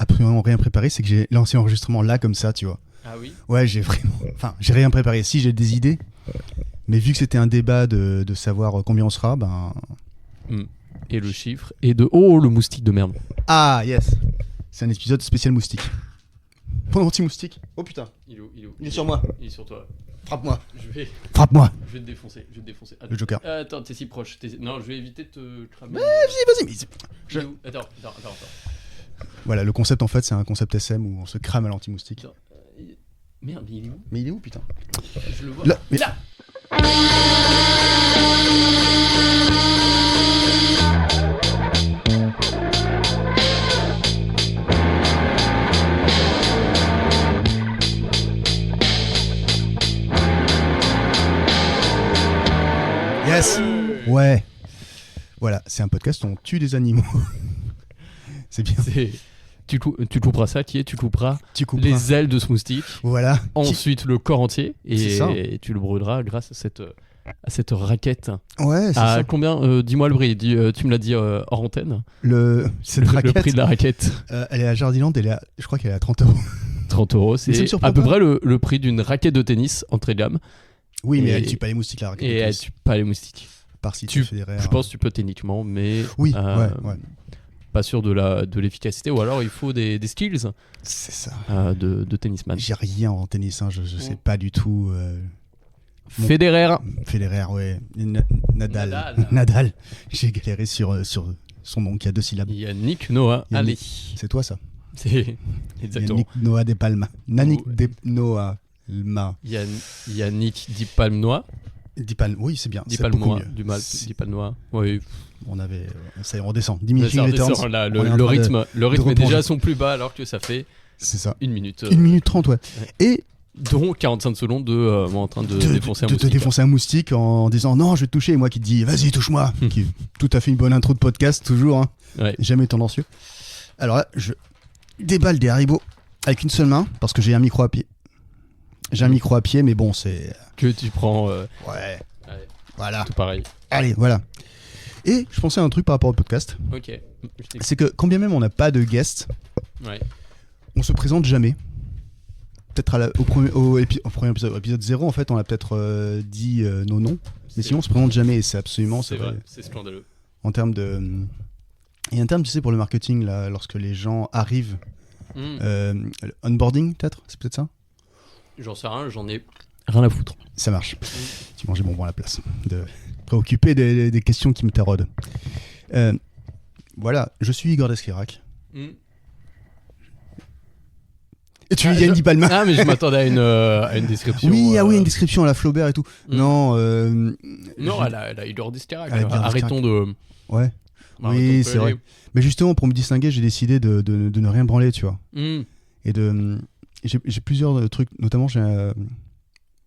absolument rien préparé, c'est que j'ai lancé l'enregistrement là comme ça, tu vois. Ah oui. Ouais, j'ai rien préparé. Si, j'ai des idées, mais vu que c'était un débat de savoir combien on sera, ben... Et le chiffre, et le moustique de merde. Ah, yes. C'est un épisode spécial moustique. Point anti-moustique. Oh putain. Il est où Il est sur moi. Il est sur toi. Frappe-moi. Frappe-moi. Je vais te défoncer. Attends. Le Joker. Attends, t'es si proche. Non, je vais éviter de te cramer. Vas-y. Il est où Attends. Voilà, le concept en fait, c'est un concept SM où on se crame à l'anti-moustique. Merde, mais il est où Mais il est où, putain? Je le vois. Là. Yes. Ouais. Voilà, c'est un podcast où on tue des animaux. C'est bien. Tu couperas ça, tu couperas les ailes de ce moustique. Voilà. Ensuite, le corps entier. Ça. Et tu le brûleras grâce à cette raquette. Ouais, c'est ça. Combien dis-moi le prix. Tu me l'as dit hors antenne. Cette raquette, le prix de la raquette. Elle est à Jardiland, je crois qu'elle est à 30 €. 30 €, c'est à peu près le prix d'une raquette de tennis entrée de gamme. Oui, mais elle tue pas les moustiques, la raquette. Et elle tue pas les moustiques. Par si tu fédéraire. Je pense que tu peux techniquement, mais oui, ouais. Pas sûr de l'efficacité, ou alors il faut des skills. C'est ça. De tennisman. J'ai rien en tennis, hein, je sais pas du tout. Federer, ouais. Nadal. J'ai galéré sur son nom qui a 2 syllabes. Yannick Noah. Allez. C'est toi ça. C'est exactement. Yannick Noah de Palma. Noah. Yannick Di Palma. Oui, c'est bien. Di c'est beaucoup Palma. mieux. Du mal. Di Palma. Oui. Ça y est, on redescend. Diminishing returns. Là, le rythme est déjà à son plus bas alors que ça fait. C'est ça. 1 minute. 1 minute 30, ouais. Et dont 45 secondes de moi en train de défoncer un moustique. De te défoncer un moustique en disant non, je vais te toucher, et moi qui te dis vas-y, touche-moi. Qui est tout à fait une bonne intro de podcast, toujours. Hein. Ouais. Jamais tendancieux. Alors là, je déballe des Haribo avec une seule main parce que j'ai un micro à pied. Mais bon, c'est. Que tu prends. Ouais. Allez. Voilà. Tout pareil. Allez, voilà. Et je pensais à un truc par rapport au podcast. Ok. C'est que quand bien même on n'a pas de guest, on se présente jamais. Peut-être au premier épisode, épisode 0, en fait, on a peut-être dit nos noms. Mais sinon, on se présente jamais et c'est absolument. C'est vrai, c'est scandaleux. En termes de. Il y a un terme, tu sais, pour le marketing, là, lorsque les gens arrivent. Onboarding, peut-être? C'est peut-être ça? J'en sais rien, j'en ai rien à foutre. Ça marche. Tu manges des bonbons à la place. Préoccupé des questions qui me taraudent. Voilà, je suis Igor Deskirac. Et tu Yann Di Palma. Ah, mais je m'attendais à une description. Oui, une description à la Flaubert et tout. Non, elle a Igor Deskirac. Arrêtons de. Ouais. Oui, c'est vrai. Mais justement, pour me distinguer, j'ai décidé de ne rien branler, tu vois. Et j'ai plusieurs trucs, notamment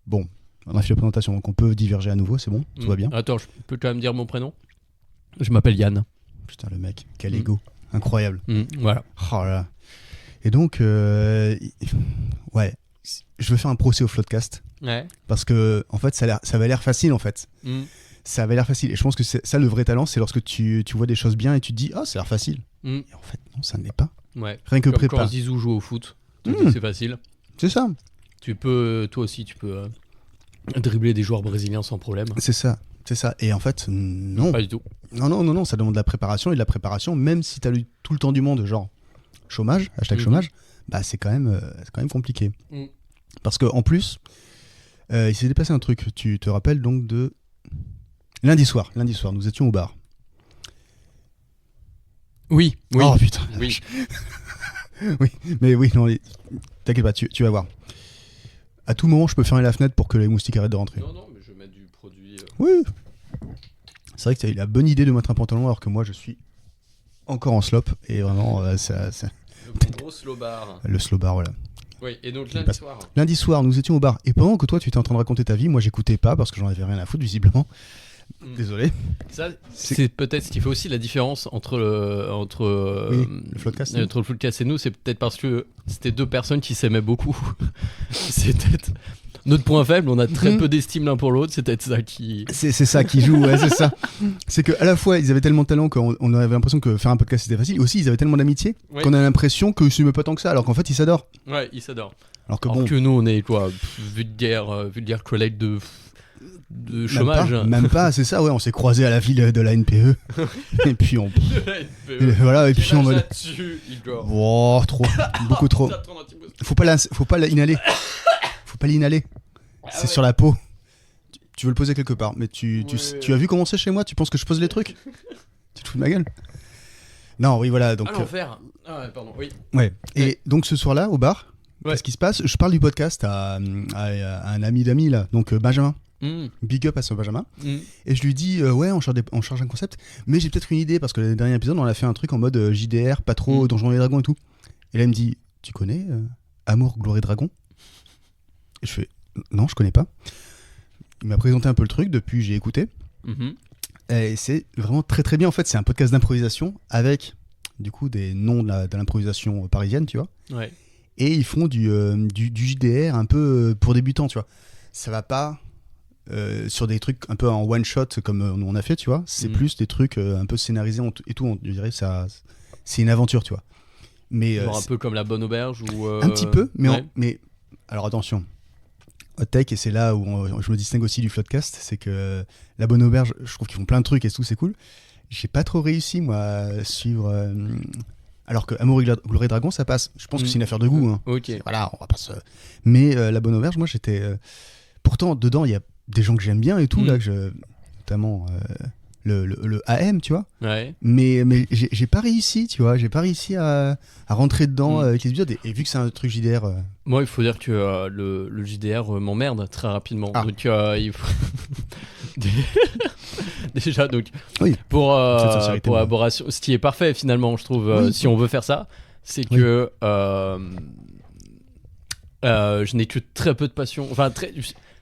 bon, on a fait la présentation, donc on peut diverger à nouveau, c'est bon, tout va bien. Attends, je peux quand même dire mon prénom? Je m'appelle Yann. Putain, le mec, quel ego, incroyable. Voilà. Oh là là. Et donc, ouais, je veux faire un procès au Floodcast. Ouais. Parce que, en fait, ça avait l'air facile, en fait. Ça avait l'air facile. Et je pense que c'est ça, le vrai talent, c'est lorsque tu vois des choses bien et tu te dis, ça a l'air facile. Et en fait, non, ça ne l'est pas. Ouais. Rien que prépa. Quand Zizou joue au foot, c'est facile. C'est ça. Toi aussi, tu peux dribbler des joueurs brésiliens sans problème. C'est ça. Et en fait, non. Pas du tout. Non, ça demande de la préparation. Et de la préparation, même si tu as eu tout le temps du monde, genre chômage, #chômage, bah c'est quand même compliqué. Parce qu'en plus, il s'est dépassé un truc. Tu te rappelles donc de lundi soir, nous étions au bar. Oui. Oh putain. Oui. Oui, mais oui, non, t'inquiète pas, tu vas voir. À tout moment, je peux fermer la fenêtre pour que les moustiques arrêtent de rentrer. Non, mais je vais mettre du produit. Oui. C'est vrai que tu as eu la bonne idée de mettre un pantalon alors que moi, je suis encore en slop. Et vraiment, ça. Le gros slow bar. Le slow bar, voilà. Oui, et donc lundi soir. Lundi soir, nous étions au bar. Et pendant que toi, tu étais en train de raconter ta vie, moi, j'écoutais pas parce que j'en avais rien à foutre, visiblement. Désolé. Ça, c'est peut-être ce qui fait aussi la différence entre le Floodcast entre le Floodcast et nous, c'est peut-être parce que c'était 2 personnes qui s'aimaient beaucoup. C'est peut-être Notre point faible, on a très peu d'estime l'un pour l'autre, c'est peut-être ça qui... C'est ça qui joue, ouais, c'est ça. C'est qu'à la fois, ils avaient tellement de talent qu'on avait l'impression que faire un podcast c'était facile. Aussi, ils avaient tellement d'amitié qu'on a l'impression qu'ils s'aimaient pas tant que ça, alors qu'en fait, ils s'adorent. Ouais, ils s'adorent. Alors que nous, on est quoi, vulgaire collègue de chômage. Même pas, c'est ça, ouais, on s'est croisés à la ville de la NPE. Et puis on... voilà, et puis en mode... Oh, trop, beaucoup trop. Faut pas l'inhaler. Faut pas l'inhaler. C'est sur la peau. Tu veux le poser quelque part, mais tu as vu comment c'est chez moi? Tu penses que je pose les trucs? Tu te fous de ma gueule? Non, oui, voilà, donc... Ah, l'enfer. Ah, pardon, oui. Ouais, et donc ce soir-là, au bar, qu'est-ce qui se passe? Je parle du podcast à un ami d'amis, là, donc Benjamin. Big up à ce Benjamin. Et je lui dis ouais, on charge un concept, mais j'ai peut-être une idée parce que le dernier épisode on a fait un truc en mode JDR, pas trop Donjons et Dragons et tout. Et là il me dit, tu connais Amour, Gloire et Dragon? Et je fais non, je connais pas. Il m'a présenté un peu le truc, depuis j'ai écouté. Et c'est vraiment très très bien en fait. C'est un podcast d'improvisation avec du coup des noms de l'improvisation parisienne, tu vois. Ouais. Et ils font du JDR un peu pour débutants, tu vois. Ça va pas sur des trucs un peu en one shot comme on a fait, tu vois. C'est plus des trucs un peu scénarisés et tout. Je dirais ça, c'est une aventure, tu vois. Mais genre un peu comme La Bonne Auberge ou un petit peu, mais ouais. mais alors attention. Hot take, et c'est là où je me distingue aussi du Floodcast, c'est que La Bonne Auberge, je trouve qu'ils font plein de trucs et tout, c'est cool. J'ai pas trop réussi moi à suivre. Alors que Amour, Gloire et Dragon, ça passe. Je pense que c'est une affaire de goût. Hein. Ok. Voilà, on va pas se. Mais La Bonne Auberge, moi j'étais. Pourtant, dedans, il y a des gens que j'aime bien et tout, là, notamment le AM, tu vois. Ouais. Mais j'ai pas réussi, tu vois. J'ai pas réussi à rentrer dedans avec les épisodes. Et vu que c'est un truc JDR. Moi, il faut dire que le JDR m'emmerde très rapidement. Ah. Donc, il faut. Déjà, donc, oui. pour élaboration, ce qui est parfait finalement, je trouve, si on veut faire ça, c'est que je n'ai que très peu de passion. Enfin,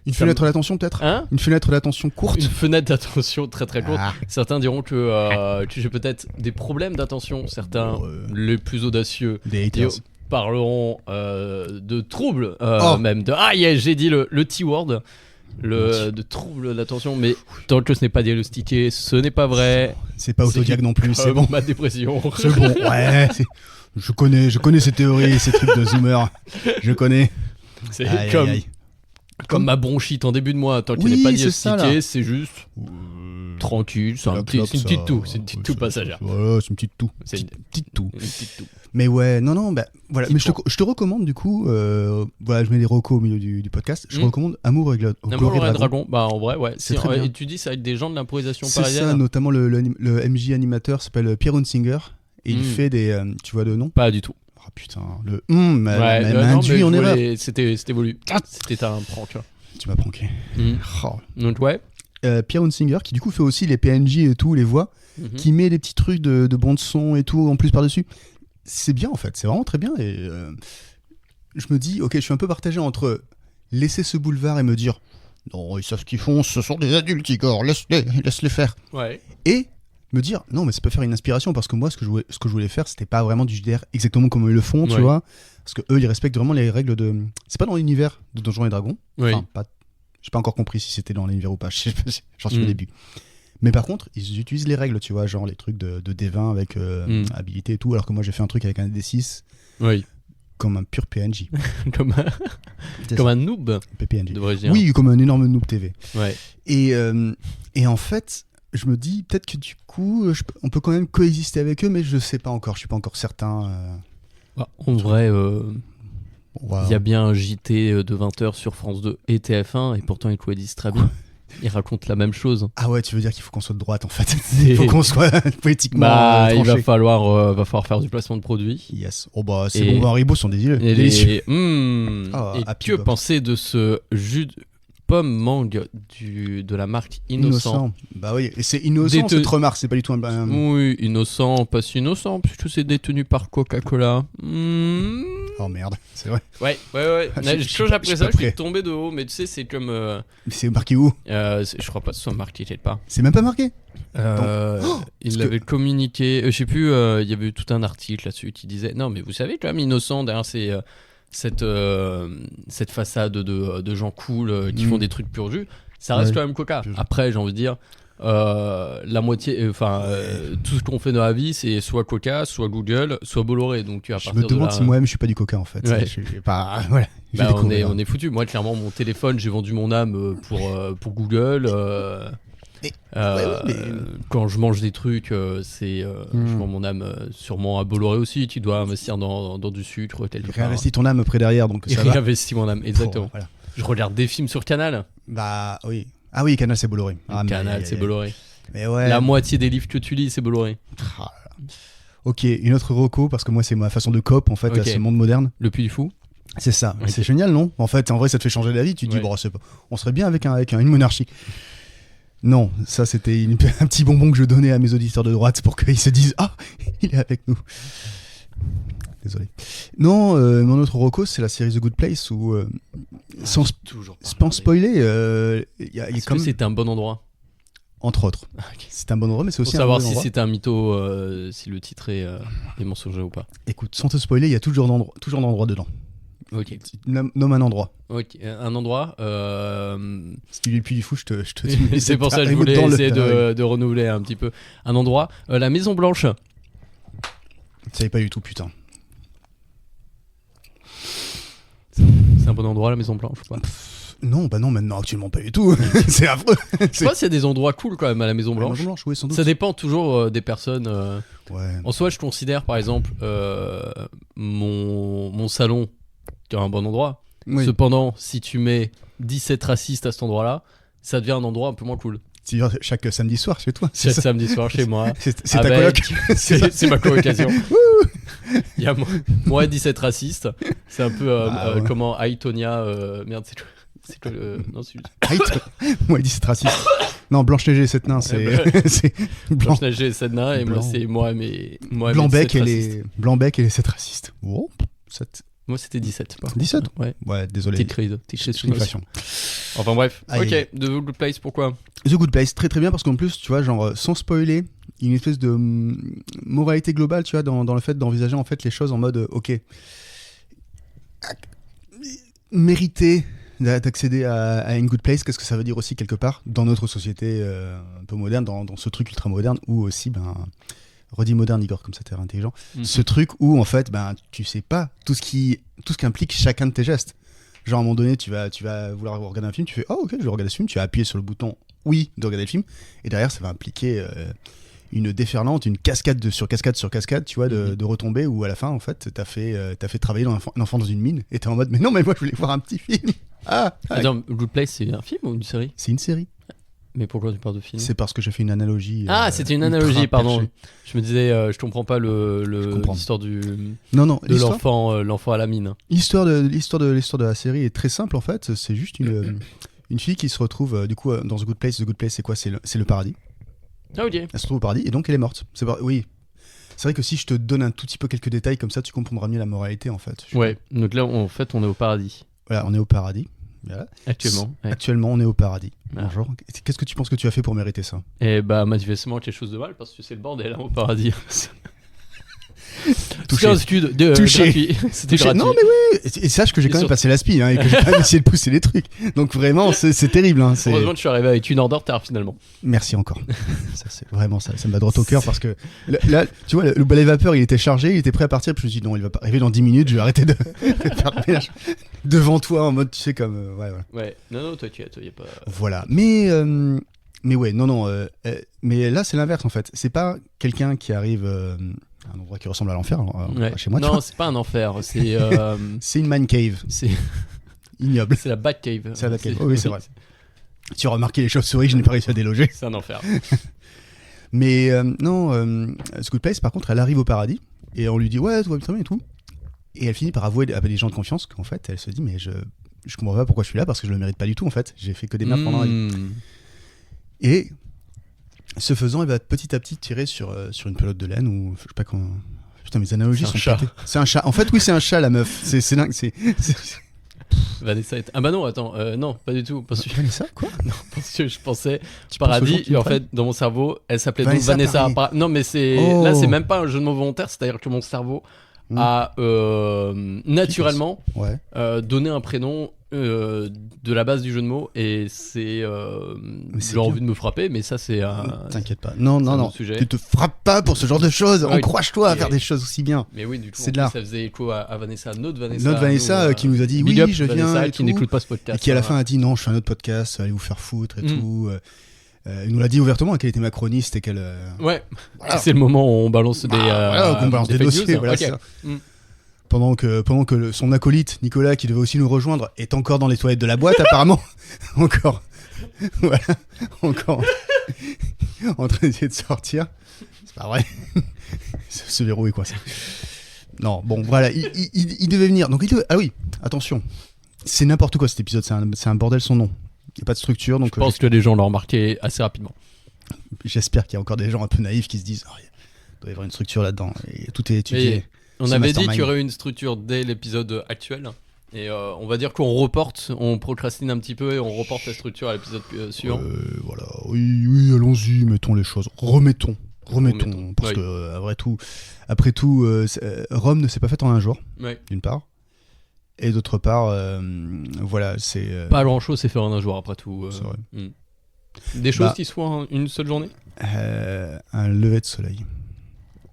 une fenêtre d'attention peut-être, hein? Une fenêtre d'attention courte. Une fenêtre d'attention très très courte. Certains diront que j'ai peut-être des problèmes d'attention. Certains, les plus audacieux, des haters, parleront de troubles, même de... Ah, yeah, j'ai dit le T-word. De troubles d'attention, mais tant que ce n'est pas diagnostiqué, ce n'est pas vrai. C'est pas autodiag non plus, c'est bon. Ma dépression. C'est bon, ouais. Je connais ces théories, ces trucs de zoomer. Je connais. C'est comme ma bronchite en début de mois, tant qu'elle n'est pas diagnostiquée, c'est juste tranquille, c'est une petite toux, c'est une petite toux passagère. Voilà, c'est une petite toux. C'est une petite toux. Mais ouais, non, bah voilà. Mais je te recommande du coup, voilà, je mets des recos au milieu du podcast. Je recommande Amour et Dragon. Bah en vrai, ouais. C'est très bien. Et tu dis ça avec des gens de l'improvisation parisienne. C'est ça, notamment le MJ animateur s'appelle Pierre Hunsinger et il fait des, tu vois de nom? Pas du tout. Oh putain, m'a induit en erreur. C'était voulu. C'était un prank, tu vois. Tu m'as pranké. Oh. Donc ouais. Pierre Hunsinger qui du coup fait aussi les PNJ et tout, les voix, qui met des petits trucs de bande son et tout en plus par-dessus. C'est bien en fait, c'est vraiment très bien et je me dis, ok, je suis un peu partagé entre laisser ce boulevard et me dire non, ils savent ce qu'ils font, ce sont des adultes Igor, laisse-les faire. Ouais. Et me dire non mais ça peut faire une inspiration parce que moi ce que je voulais faire c'était pas vraiment du JDR exactement comme ils le font, tu vois, parce que eux ils respectent vraiment les règles de, c'est pas dans l'univers de Donjons et Dragons, enfin pas, j'ai pas encore compris si c'était dans l'univers ou pas, j'en suis au début. Mais par contre, ils utilisent les règles, tu vois, genre les trucs de D20 avec habilité et tout, alors que moi j'ai fait un truc avec un D6 comme un pur PNJ. comme un noob PNJ. Dire. Oui, comme un énorme noob TV. Ouais. Et en fait, je me dis peut-être que du coup, on peut quand même coexister avec eux, mais je sais pas encore, je suis pas encore certain. En vrai, il y a bien un JT de 20h sur France 2 et TF1, et pourtant ils coexistent très bien. Ils racontent la même chose. Ah ouais, tu veux dire qu'il faut qu'on soit de droite en fait. Il faut qu'on soit politiquement tranché. Il va falloir faire du placement de produits. Yes. Oh bah c'est bon, Haribo sont délicieux. Et que penser de ce jus de pomme mangue de la marque Innocent. Bah oui, et c'est innocent cette remarque, c'est pas du tout un... Oui, innocent, pas si innocent, puisque c'est détenu par Coca-Cola. Oh merde, c'est vrai. Ouais. Après ça, je suis tombé de haut, mais tu sais, c'est comme... C'est marqué où? Je crois pas que ce soit marqué quelque part. C'est même pas marqué? Il l'avait communiqué, je sais plus, il y avait eu tout un article là-dessus qui disait, non mais vous savez quand même Innocent, derrière cette façade de gens cool qui font des trucs pur jus, ça reste quand même Coca. Après, j'ai envie de dire, la moitié, tout ce qu'on fait dans la vie, c'est soit Coca, soit Google, soit Bolloré. Donc tu vas je me demande si moi-même je suis pas du Coca en fait. Ouais. Voilà. On est foutu. Moi, clairement, mon téléphone, j'ai vendu mon âme pour Google. Quand je mange des trucs, je vends mon âme sûrement à Bolloré aussi. Tu dois investir dans du sucre. Réinvestis ton âme après derrière, donc ça va. Réinvestis mon âme, exactement. Voilà. Je regarde des films sur Canal. Bah oui. Ah oui, Canal c'est Bolloré. Canal c'est Bolloré. Mais ouais. La moitié des livres que tu lis, c'est Bolloré. Ok, une autre reco, parce que moi c'est ma façon de cope en fait à ce monde moderne. Le Puy du Fou. C'est ça, c'est génial, non? En fait, en vrai, ça te fait changer la vie. Tu te dis, bon, on serait bien avec une monarchie. Non, ça c'était un petit bonbon que je donnais à mes auditeurs de droite pour qu'ils se disent, ah, il est avec nous. Désolé. Non, mon autre reco, c'est la série The Good Place où, sans spoiler, il y a comme c'est un bon endroit. Entre autres. Okay. C'est un bon endroit, mais c'est aussi un bon endroit. Pour savoir si c'est un mytho, si le titre est mensonger ou pas. Écoute, sans te spoiler, il y a toujours d'endroits dedans. Ok. Nomme un endroit. Ok, un endroit. Si tu lis le Puy du Fou, je te dis. C'est pour ça que je voulais essayer de renouveler un petit peu. Un endroit. La Maison Blanche. Je savais pas du tout, putain. C'est un bon endroit, la Maison Blanche ou pas? Non, bah non, maintenant actuellement pas du tout. C'est affreux. Je sais pas s'il y a des endroits cool quand même à la Maison Blanche. Oui, sans doute. Ça dépend toujours des personnes. Ouais. En soi, je considère par exemple mon salon qui est un bon endroit. Oui. Cependant, si tu mets 17 racistes à cet endroit-là, ça devient un endroit un peu moins cool. Tu viens chaque samedi soir chez toi? Chaque samedi soir chez moi. C'est ta coloc. C'est ma colocation. Il y a moi et 17 racistes. C'est un peu comment Aitonia. Merde, c'est quoi le. Non, c'est moi et 17 racistes. Non, Blanche-Neige et 7 nains, c'est. Blanche-Neige et 7 nains, et moi, c'est moi et Blanc-Bec et les 7 racistes. Oh, 7. Moi, c'était 17. 17 Ouais, désolé. Petite crise. Enfin bref. Ok, The Good Place, pourquoi? The Good Place, très très bien, parce qu'en plus, tu vois, genre, sans spoiler, il y a une espèce de moralité globale, tu vois, dans le fait d'envisager en fait les choses en mode, ok, mériter d'accéder à une good place, qu'est-ce que ça veut dire aussi quelque part dans notre société un peu moderne, dans ce truc ultra moderne, ou aussi, redis moderne Igor, comme ça t'es intelligent, ce truc où en fait, tu sais pas tout ce qui implique chacun de tes gestes. Genre à un moment donné, tu vas vouloir regarder un film, tu fais, oh ok, je vais regarder ce film, tu vas appuyer sur le bouton oui de regarder le film, et derrière ça va impliquer une déferlante, une cascade sur cascade sur cascade, tu vois, de retombées, où à la fin en fait t'as fait travailler un enfant dans une mine, et t'es en mode, mais non, mais moi je voulais voir un petit film. Attends, Good Place, c'est un film ou une série? C'est une série. Mais pourquoi tu parles de film? C'est parce que j'ai fait une analogie. C'était une analogie, pardon. Je me disais, je comprends pas l'histoire de l'enfant à la mine. L'histoire de la série est très simple en fait. C'est juste une fille qui se retrouve du coup dans The Good Place. The Good Place, c'est quoi? C'est le paradis. Ah ok. Elle se retrouve au paradis et donc elle est morte. Oui. C'est vrai que si je te donne un tout petit peu quelques détails comme ça, tu comprendras mieux la moralité en fait. Ouais. Donc là, en fait, on est au paradis. Voilà, on est au paradis. Voilà. Actuellement, on est au paradis. Bonjour. Qu'est-ce que tu penses que tu as fait pour mériter ça? Eh manifestement quelque chose de mal, parce que c'est le bordel au paradis. Touché. Touché. C'était gratuit. Non mais oui. Et sache que j'ai quand même passé l'aspi et que j'ai quand même essayé de pousser les trucs. Donc vraiment, c'est terrible. Heureusement que je suis arrivé avec une heure de retard finalement. Merci encore. Ça c'est vraiment ça me va droit au cœur, parce que là, tu vois, le balai vapeur il était chargé, il était prêt à partir, puis je me suis dit non, il va pas arriver dans 10 minutes, je vais arrêter de faire devant toi en mode, tu sais, comme Ouais. Non, t'inquiète, y a pas. Voilà. Mais ouais, non. Mais là c'est l'inverse en fait. C'est pas quelqu'un qui arrive un endroit qui ressemble à l'enfer chez moi. Non, c'est pas un enfer, c'est c'est une man cave. C'est ignoble. C'est la Bat Cave. C'est la Bat Cave. Oh, oui, c'est vrai. Tu as remarqué les chauves-souris, je n'ai pas réussi à déloger. C'est un enfer. Mais non, The Good Place, par contre, elle arrive au paradis et on lui dit ouais, tout va très bien et tout. Et elle finit par avouer à des gens de confiance qu'en fait, elle se dit mais je comprends pas pourquoi je suis là, parce que je le mérite pas du tout en fait. J'ai fait que des merdes pendant la vie. Et ce faisant, elle va petit à petit tirer sur une pelote de laine, ou je sais pas comment. Putain, mes analogies sont pétées. C'est un chat. En fait, oui, c'est un chat, la meuf. C'est dingue. Vanessa est... Ah bah non, attends, non, pas du tout. Vanessa, quoi? Non, parce que je pensais Paradis, et en fait, dans mon cerveau, elle s'appelait donc Vanessa. Non, mais là, c'est même pas un jeu de mots volontaire, c'est-à-dire que mon cerveau à naturellement Ouais. donner un prénom de la base du jeu de mots et c'est j'ai envie de me frapper, mais ça c'est T'inquiète pas. Non, sujet. tu te frappes pas pour ce genre de choses. Ouais, Encourage-toi à faire des choses aussi bien. Mais oui, du coup, c'est de l'art. ça faisait écho à Vanessa, notre Vanessa qui nous a dit oui, je viens Vanessa, et qui tout, n'écoute pas ce podcast et qui à la fin a dit non, je fais un autre podcast, allez vous faire foutre et tout. Elle nous l'a dit ouvertement qu'elle était macroniste et qu'elle. Ouais. Voilà. C'est le moment où on balance des on balance des dossiers. News. Voilà, okay. ça. Pendant que son acolyte Nicolas, qui devait aussi nous rejoindre, est encore dans les toilettes de la boîte apparemment. Encore. Voilà. Encore. En train d'essayer de sortir. C'est pas vrai. Ce verrou est coincé. Non, bon, voilà. Il devait venir. Donc, ah oui, attention. C'est n'importe quoi cet épisode. C'est un bordel sans nom. Il n'y a pas de structure. Donc, je pense que les gens l'ont remarqué assez rapidement. J'espère qu'il y a encore des gens un peu naïfs qui se disent il doit y avoir une structure là-dedans. Et tout est étudié. On avait dit qu'il y aurait une structure dès l'épisode actuel. Et on va dire qu'on reporte, on procrastine un petit peu et on reporte la structure à l'épisode suivant. Voilà. Oui, allons-y, mettons les choses. Remettons. Parce que, après tout, Rome ne s'est pas faite en un jour, d'une part. Et d'autre part, voilà, c'est... Pas grand-chose s'est fait en un jour, après tout. C'est vrai. Des choses qui se font en une seule journée un lever de soleil.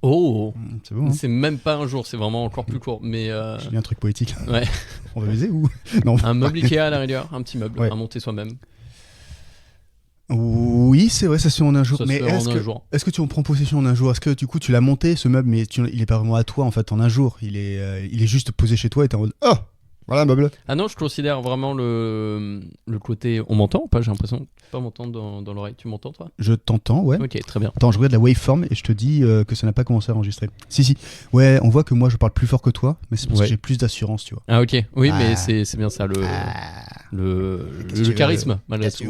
Oh, c'est bon, hein. C'est même pas un jour, c'est vraiment encore plus court. Mais j'ai dit un truc poétique. Ouais. On va baiser ou non? Un meuble Ikea à la rigueur, un petit meuble à monter soi-même. Oui, c'est vrai, ça se fait en un jour. Mais est-ce que tu en prends possession en un jour? Est-ce que du coup tu l'as monté ce meuble, mais il est pas vraiment à toi en fait en un jour? Il est juste posé chez toi et t'es en mode oh, voilà un meuble. Ah non, je considère vraiment le côté. On m'entend ou pas? J'ai l'impression de pas m'entendre dans l'oreille. Tu m'entends toi? Je t'entends, ouais. Ok, très bien. Attends, je regarde la waveform et je te dis que ça n'a pas commencé à enregistrer. Si. Ouais, on voit que moi je parle plus fort que toi, mais c'est parce que j'ai plus d'assurance, tu vois. Ah ok, oui, mais c'est bien ça le charisme, malgré tout,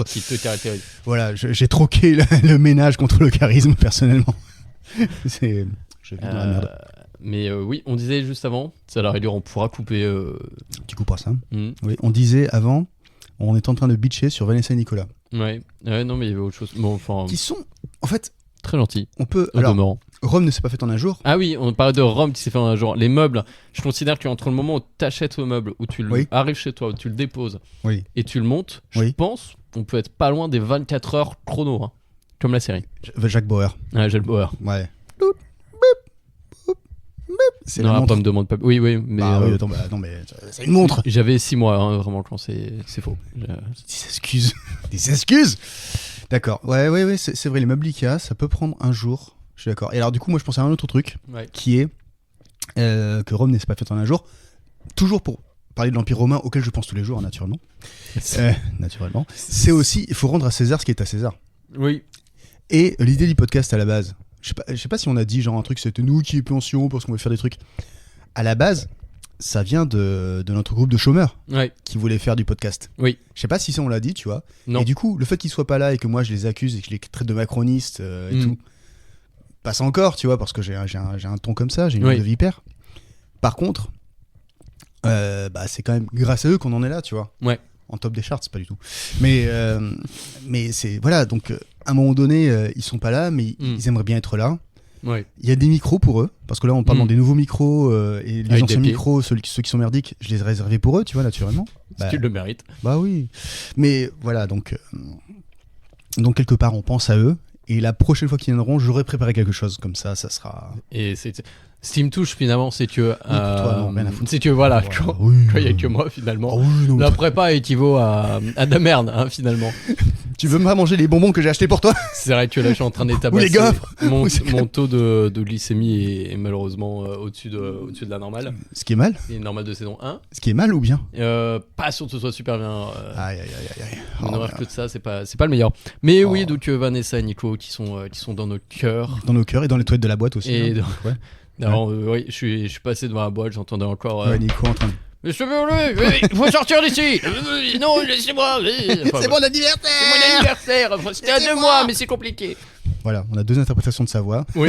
qui te caractérise. Voilà, j'ai troqué le ménage contre le charisme, personnellement. Je vais dans la merde. Mais oui, on disait juste avant, ça à la rigueur, on pourra couper. Tu couperas ça. Oui, on disait avant, on est en train de bitcher sur Vanessa et Nicolas. Ouais, non, mais il y avait autre chose. Bon, enfin. Qui sont, en fait. Très gentils. On peut. Alors, Rome ne s'est pas fait en un jour. Ah oui, on parlait de Rome qui s'est fait en un jour. Les meubles, je considère qu'entre le moment où tu achètes le meuble, où tu arrives chez toi, où tu le déposes et tu le montes, je pense qu'on peut être pas loin des 24 heures chrono, hein, comme la série. Jacques Bauer. Ouais, Jacques Bauer. Ouais. C'est non, la montre. Pas me demande pas. Oui, mais. Attends, non, mais c'est une montre. J'avais 6 mois, hein, vraiment, quand c'est faux. Des excuses. D'accord. Ouais, c'est vrai. Les meubles Ikea, ça peut prendre un jour. Je suis d'accord. Et alors, du coup, moi, je pensais à un autre truc qui est que Rome n'est pas fait en un jour. Toujours pour parler de l'Empire romain, auquel je pense tous les jours, naturellement. Naturellement. C'est aussi, il faut rendre à César ce qui est à César. Oui. Et l'idée du podcast à la base. Je sais pas si on a dit genre un truc, c'était nous qui pensions parce qu'on voulait faire des trucs. À la base, ça vient de notre groupe de chômeurs qui voulaient faire du podcast. Oui. Je sais pas si ça on l'a dit, tu vois. Non. Et du coup, le fait qu'ils soient pas là et que moi je les accuse et que je les traite de macronistes et tout, passe encore, tu vois, parce que j'ai un ton comme ça, j'ai une langue de vipère. Par contre, c'est quand même grâce à eux qu'on en est là, tu vois. Ouais. En top des charts, pas du tout. Mais c'est voilà, donc à un moment donné, ils sont pas là, mais ils aimeraient bien être là. Ouais. Il y a des micros pour eux, parce que là on parle dans des nouveaux micros et les anciens micros, ceux qui sont merdiques, je les ai réservés pour eux, tu vois, naturellement. Parce qu'ils le méritent. Bah oui. Mais voilà, donc quelque part on pense à eux. Et la prochaine fois qu'ils viendront, j'aurai préparé quelque chose comme ça sera. Et ce qui me touche finalement, c'est que. Toi, non, rien à foutre. C'est que voilà, quand il n'y a que moi finalement, la prépa équivaut à de la merde, hein, finalement. Tu veux me manger les bonbons que j'ai achetés pour toi? C'est vrai que là, je suis en train d'étabasser. Ou les gaffres. Mon taux de glycémie est malheureusement au-dessus de la normale. Ce qui est mal. Et normale de saison 1. Ce qui est mal ou bien? Pas sûr que ce soit super bien. Aïe. On n'aurait que de ça, c'est pas le meilleur. Mais oui, donc Vanessa et Nico qui sont dans nos cœurs. Dans nos cœurs et dans les toilettes de la boîte aussi. Et oui, je suis passé devant la boîte, j'entendais encore. Nico en train de. Monsieur Berleux, il faut sortir d'ici. Non, laissez-moi. C'est mon anniversaire. C'est mon anniversaire. C'était à 2 mois, mais c'est compliqué. Voilà, on a 2 interprétations de sa voix. Oui.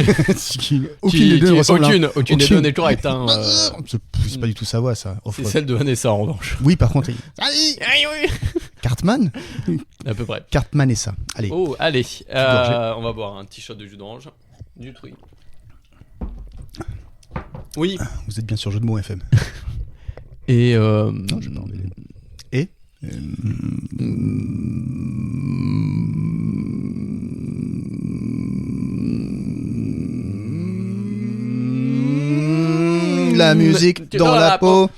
Aucune des deux ne ressemble. Aucune des deux n'est correcte. Hein. C'est pas du tout sa voix, ça. C'est celle de Vanessa, en revanche. Oui, par contre. Oui. Cartman. À peu près. Cartman et ça. Allez. Oh, allez. On va boire un petit shot de jus d'orange. Du truc. Oui. Vous êtes bien sur Jeu de mots FM. Et non, je parle. Et la musique dans la peau.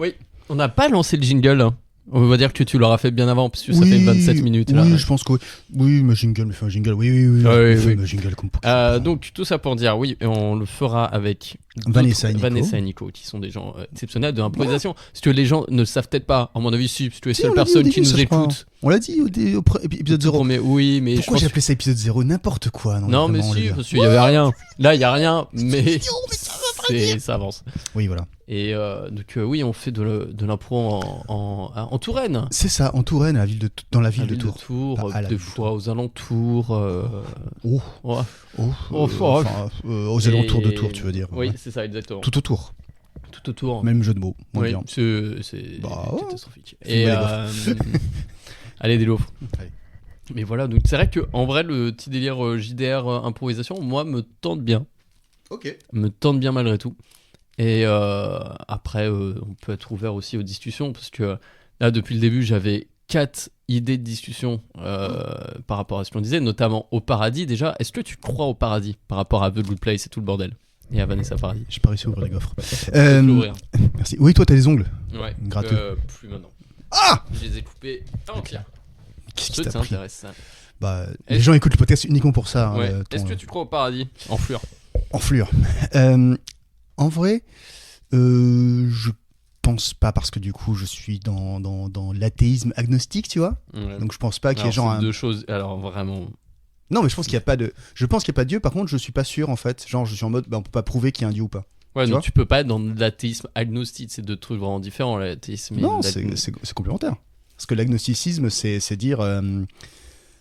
Oui, on n'a pas lancé le jingle. Hein. On va dire que tu l'auras fait bien avant, parce que ça fait 27 minutes. Là. Oui, je pense que oui, ma jingle me fait un jingle. Oui. Ma jingle comme pour donc, tout ça pour dire, oui, on le fera avec Vanessa et Nico, qui sont des gens exceptionnels de l'improvisation. Si tu veux, les gens ne le savent peut-être pas, à mon avis, si tu es la seule personne qui nous écoute. On l'a dit au épisode 0. Mais oui, mais pourquoi j'ai appelé ça épisode 0 n'importe quoi. Non, mais si, parce qu'il n'y avait rien. Là, il n'y a rien, mais ça avance. Oui, voilà. Et donc oui, on fait de l'impro en Touraine. C'est ça, en Touraine, dans la ville de Tours. Des fois aux alentours. Aux alentours de Tours, tu veux dire. Oui, c'est ça, exactement. Tout autour. Tout autour. Même jeu de mots. Oui, c'est catastrophique. Et allez, des lots. Mais voilà, donc c'est vrai que en vrai, le petit délire JDR improvisation, moi, me tente bien. Ok. Me tente bien malgré tout. Et après, on peut être ouvert aussi aux discussions, parce que là, depuis le début, j'avais 4 idées de discussion par rapport à ce qu'on disait, notamment au paradis. Déjà, est-ce que tu crois au paradis par rapport à The Good Place et tout le bordel? Et à Vanessa Paradis. J'ai pas réussi à ouvrir les gaufres. Merci. Oui, toi, t'as les ongles. Ouais. Gratteux. Plus maintenant. Ah! Je les ai coupés entiers. Qu'est-ce qui t'a pris? Ça. Les gens écoutent le podcast uniquement pour ça. Ouais. Est-ce que tu crois au paradis? En fleur. En fleur. En vrai, je pense pas, parce que du coup, je suis dans l'athéisme agnostique, tu vois. Ouais. Donc je pense pas qu'il y ait genre deux choses. Alors vraiment. Non, mais je pense qu'il y a pas de. Je pense qu'il y a pas de Dieu. Par contre, je suis pas sûr en fait. Genre, je suis en mode, on peut pas prouver qu'il y a un Dieu ou pas. Ouais, donc tu peux pas être dans l'athéisme agnostique. C'est deux trucs vraiment différents, l'athéisme. Non, c'est complémentaire. Parce que l'agnosticisme, c'est dire.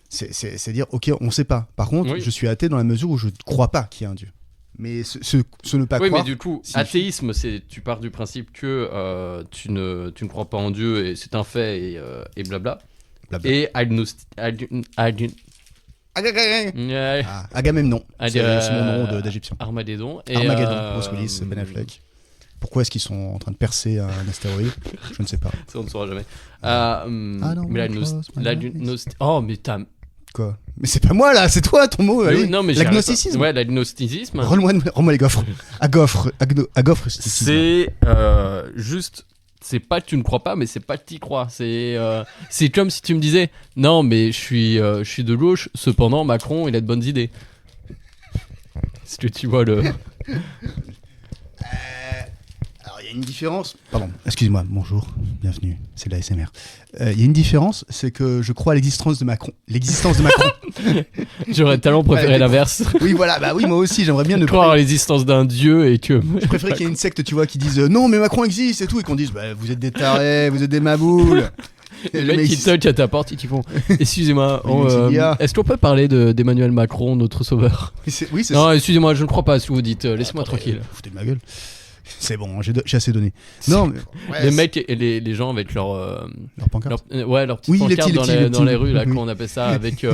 C'est dire, ok, on sait pas. Par contre, je suis athée dans la mesure où je ne crois pas qu'il y a un Dieu. Mais ce ne pas croire. Oui, mais du coup, athéisme, c'est tu pars du principe que tu ne crois pas en Dieu et c'est un fait et blabla. Et Agamemnon, c'est mon nom d'Égyptien. Armageddon. Armageddon, Bruce Willis, Ben Affleck. Pourquoi est-ce qu'ils sont en train de percer un astéroïde? Je ne sais pas. Ça, on ne saura jamais. Mais oh, mais t'as. Quoi? Mais c'est pas moi là, c'est toi ton mot. Oui, non, mais l'agnosticisme. Ouais, l'agnosticisme. Rends-moi les gaufres. Agofre. C'est juste. C'est pas que tu ne crois pas, mais c'est pas que tu y crois. C'est comme si tu me disais non, mais je suis de gauche, cependant Macron il a de bonnes idées. Est-ce que tu vois le. Alors il y a une différence. Pardon, excuse-moi, bonjour, bienvenue, c'est de la SMR. Il y a une différence, c'est que je crois à l'existence de Macron. J'aurais tellement préféré l'inverse. Oui, voilà, bah oui, moi aussi, j'aimerais bien croire à l'existence d'un dieu et que. Je préférais qu'il y ait une secte, tu vois, qui dise non, mais Macron existe et tout, et qu'on dise bah, vous êtes des tarés, vous êtes des maboules. Les mecs qui toquent à ta porte et qui font excusez-moi, est-ce qu'on peut parler d'Emmanuel Macron, notre sauveur? Oui, c'est non, excusez-moi, je ne crois pas à ce que vous dites, laissez-moi tranquille. Foutez de ma gueule. C'est bon, j'ai assez donné. Non, mais, ouais, les mecs et les gens avec leur pancarte. Leur petite pancarte dans les rues, là, comment on appelle ça, avec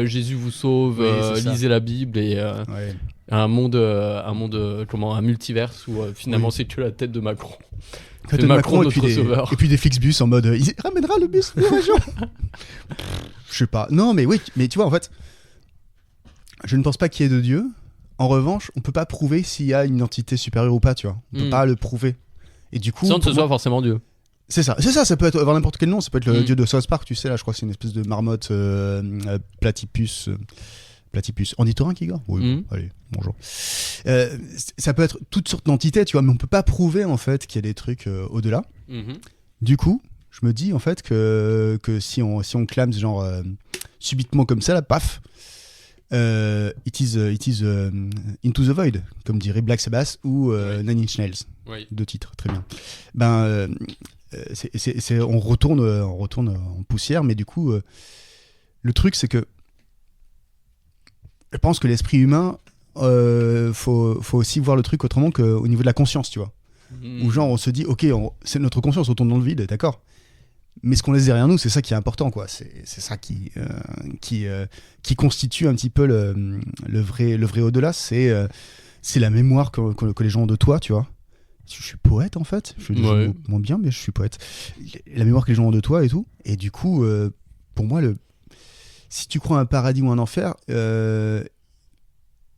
Jésus vous sauve, lisez la Bible et un multiverse où finalement c'est que la tête de Macron. C'est Macron notre sauveur. Et puis des Flixbus en mode il ramènera le bus de la région. Je sais pas. Non, mais oui, mais tu vois, en fait, je ne pense pas qu'il y ait de Dieu. En revanche, on peut pas prouver s'il y a une entité supérieure ou pas, tu vois. On peut pas le prouver. Et du coup, sans que ce soit forcément Dieu. C'est ça, ça peut avoir n'importe quel nom, ça peut être le dieu de South Park, tu sais, là, je crois que c'est une espèce de marmotte platypus. Ornithorynque, Igor? Oui, allez, bonjour. Ça peut être toutes sortes d'entités, tu vois, mais on peut pas prouver, en fait, qu'il y a des trucs au-delà. Du coup, je me dis, en fait, que si on clame genre subitement comme ça, là, paf, it is Into the Void, comme dirait Black Sabbath ou Nine Inch Nails. Oui. 2 titres, très bien. On retourne en poussière, mais du coup, le truc, c'est que je pense que l'esprit humain, faut aussi voir le truc autrement qu'au niveau de la conscience, tu vois. Où genre, on se dit, ok, c'est notre conscience, on tourne dans le vide, d'accord. Mais ce qu'on laisse derrière nous, c'est ça qui est important, quoi. C'est ça qui constitue un petit peu le vrai au-delà. C'est la mémoire que les gens ont de toi, tu vois. Je suis poète, en fait. Je dis moins bien, mais je suis poète. La mémoire que les gens ont de toi et tout. Et du coup, pour moi, si tu crois à un paradis ou un enfer, il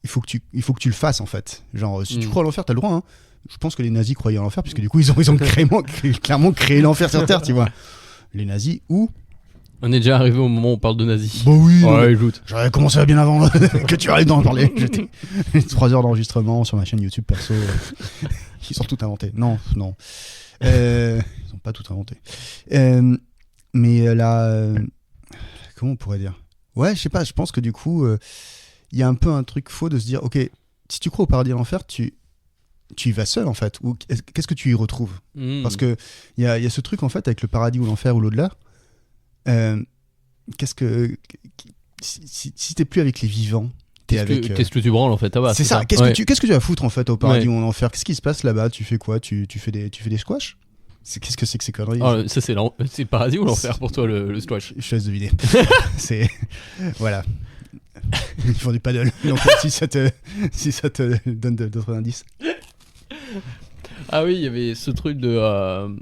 faut que tu le fasses, en fait. Genre, si tu crois à l'enfer, t'as le droit, hein. Je pense que les nazis croyaient à l'enfer, puisque du coup, ils ont clairement créé l'enfer sur Terre, tu vois. Les nazis, ou... On est déjà arrivé au moment où on parle de nazis. Bah oui, écoute. J'aurais commencé bien avant que tu arrives d'en parler. J'étais 3 heures d'enregistrement sur ma chaîne YouTube perso. Ils ont tout inventé. Non. Ils n'ont pas tout inventé. Mais là... comment on pourrait dire ? Ouais, je sais pas, je pense que du coup, il y a un peu un truc faux de se dire, ok, si tu crois au paradis et à l'enfer, tu y vas seul, en fait. Ou qu'est-ce que tu y retrouves ? Parce qu'il y a ce truc, en fait, avec le paradis ou l'enfer ou l'au-delà. Si t'es plus avec les vivants, qu'est-ce que tu branles, en fait, c'est ça. Qu'est-ce que tu vas foutre, en fait, au paradis ou en enfer ? Qu'est-ce qui se passe là-bas ? Tu fais quoi ? Tu fais des squash ? Qu'est-ce que c'est que ces conneries ? Ça, c'est le paradis ou l'enfer pour toi, le squash ? Je te laisse deviner. Voilà. Ils font du paddle. Donc, si ça te donne d'autres indices. Ah oui, il y avait ce truc de...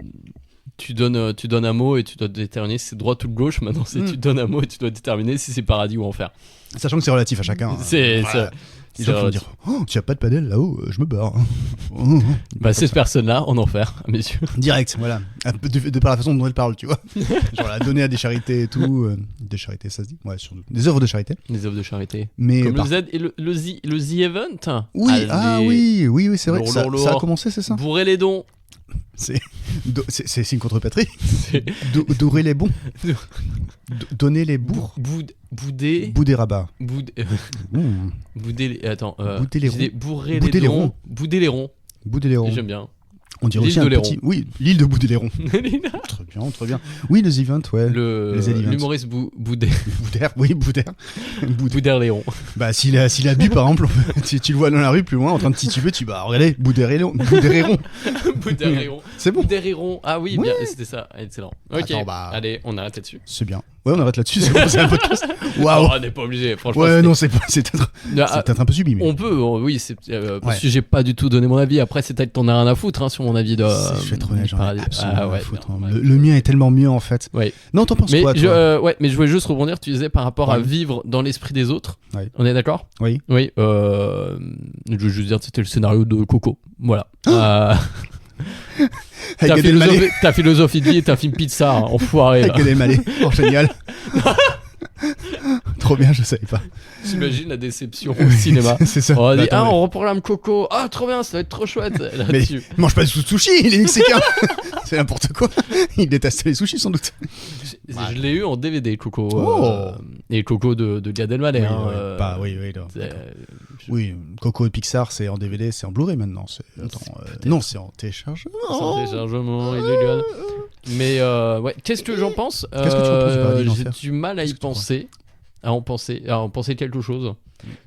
tu donnes un mot et tu dois déterminer si c'est droite ou de gauche. Maintenant, tu donnes un mot et tu dois déterminer si c'est paradis ou enfer. Sachant que c'est relatif à chacun. C'est ça. Les gens vont dire, oh, tu n'as pas de padel là-haut, je me barre. Ces personnes-là, en enfer, à mes yeux. Direct, voilà. De par la façon dont elles parlent, tu vois. Genre la donner à des charités et tout. Des charités, ça se dit ? Ouais, surtout. Des œuvres de charité. Des œuvres de charité. Mais comme le Z et le The Event. Oui, oui, c'est vrai. Ça a commencé, c'est ça ? Bourrer les dons. C'est une contrepatrie. Dorer les bons. Donner les bourres. Bouder rabat. Bouder. Attends. Bouder les ronds. Bourrer les dons. Bouder les ronds. J'aime bien. On dirait aussi un petit... Oui, l'île de Boudé-les-Ronds. Très bien. Oui, les events, ouais. L'humoriste Boudère. Boudère-les-Ronds. Bah, s'il a bu, par exemple, si tu le vois dans la rue plus loin, en train de tituber, regardez, Boudère-les-Ronds. C'est bon. Boudère-les-Ronds. Ah oui, bien, c'était ça. Excellent. Ok, allez, on arrête là-dessus. C'est bien. Ouais, on arrête là-dessus, c'est un podcast. Waouh. On n'est pas obligé, franchement. Ouais, non, c'est peut-être un peu subi. Mais... On peut, oui, parce que j'ai pas du tout donné mon avis. Après, c'est peut-être qu'on a rien à foutre sur mon avis de. Je vais être honnête, j'en ai absolument rien à foutre. Le mien est tellement mieux, en fait. Ouais. Non, t'en penses quoi, toi ? Mais je voulais juste rebondir, tu disais par rapport à vivre dans l'esprit des autres. Ouais. On est d'accord ? Oui. Oui. Je veux juste dire que c'était le scénario de Coco. Voilà. Ta philosophie de vie est un film Pixar, enfoiré. Avec Gad Elmaleh. Oh, génial. Trop bien, je savais pas. J'imagine la déception au cinéma. C'est ça. On dit, on reprogramme Coco. Ah, trop bien, ça va être trop chouette. Là, mais il mange pas de sushi, il est mexicain. C'est n'importe quoi. Il déteste les sushis, sans doute. Je l'ai eu en DVD, Coco. Et Coco de Gad Elmaleh. Oui, Coco et Pixar, c'est en DVD, c'est en Blu-ray maintenant. Non, c'est en téléchargement. C'est en téléchargement illégal. Mais qu'est-ce que j'en pense ? Qu'est-ce que tu en penses ? J'ai du mal à y penser. À en penser quelque chose.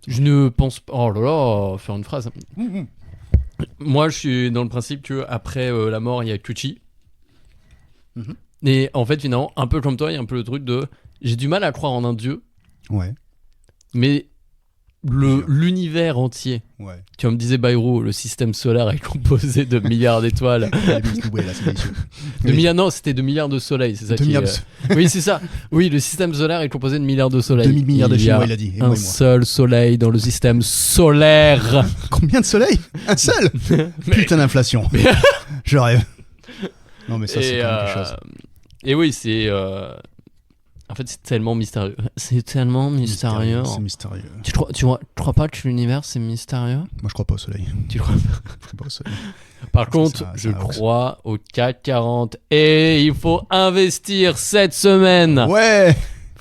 Je ne pense pas... Oh là là, faire une phrase. Moi, je suis dans le principe qu'après la mort, il y a Kuchi. Et en fait, finalement, un peu comme toi, il y a un peu le truc de... J'ai du mal à croire en un dieu. Ouais. Mais l'univers entier. Ouais. Comme me disait Bayrou, le système solaire est composé de milliards d'étoiles. Non, c'était de milliards de soleils. C'est ça Oui, c'est ça. Oui, le système solaire est composé de milliards de soleils. 2000 milliards de Chinois, il a dit. Un seul soleil dans le système solaire. Combien de soleils ? Un seul ? Putain d'inflation. Je rêve. Non, mais ça, c'est quand même quelque chose. Et oui, c'est... En fait, c'est tellement mystérieux. C'est mystérieux. C'est mystérieux. Tu crois pas que l'univers, c'est mystérieux ? Moi, je crois pas au soleil. Tu crois pas ? Je crois pas au soleil. Par contre, je crois au CAC 40. Et il faut investir cette semaine. Ouais. Il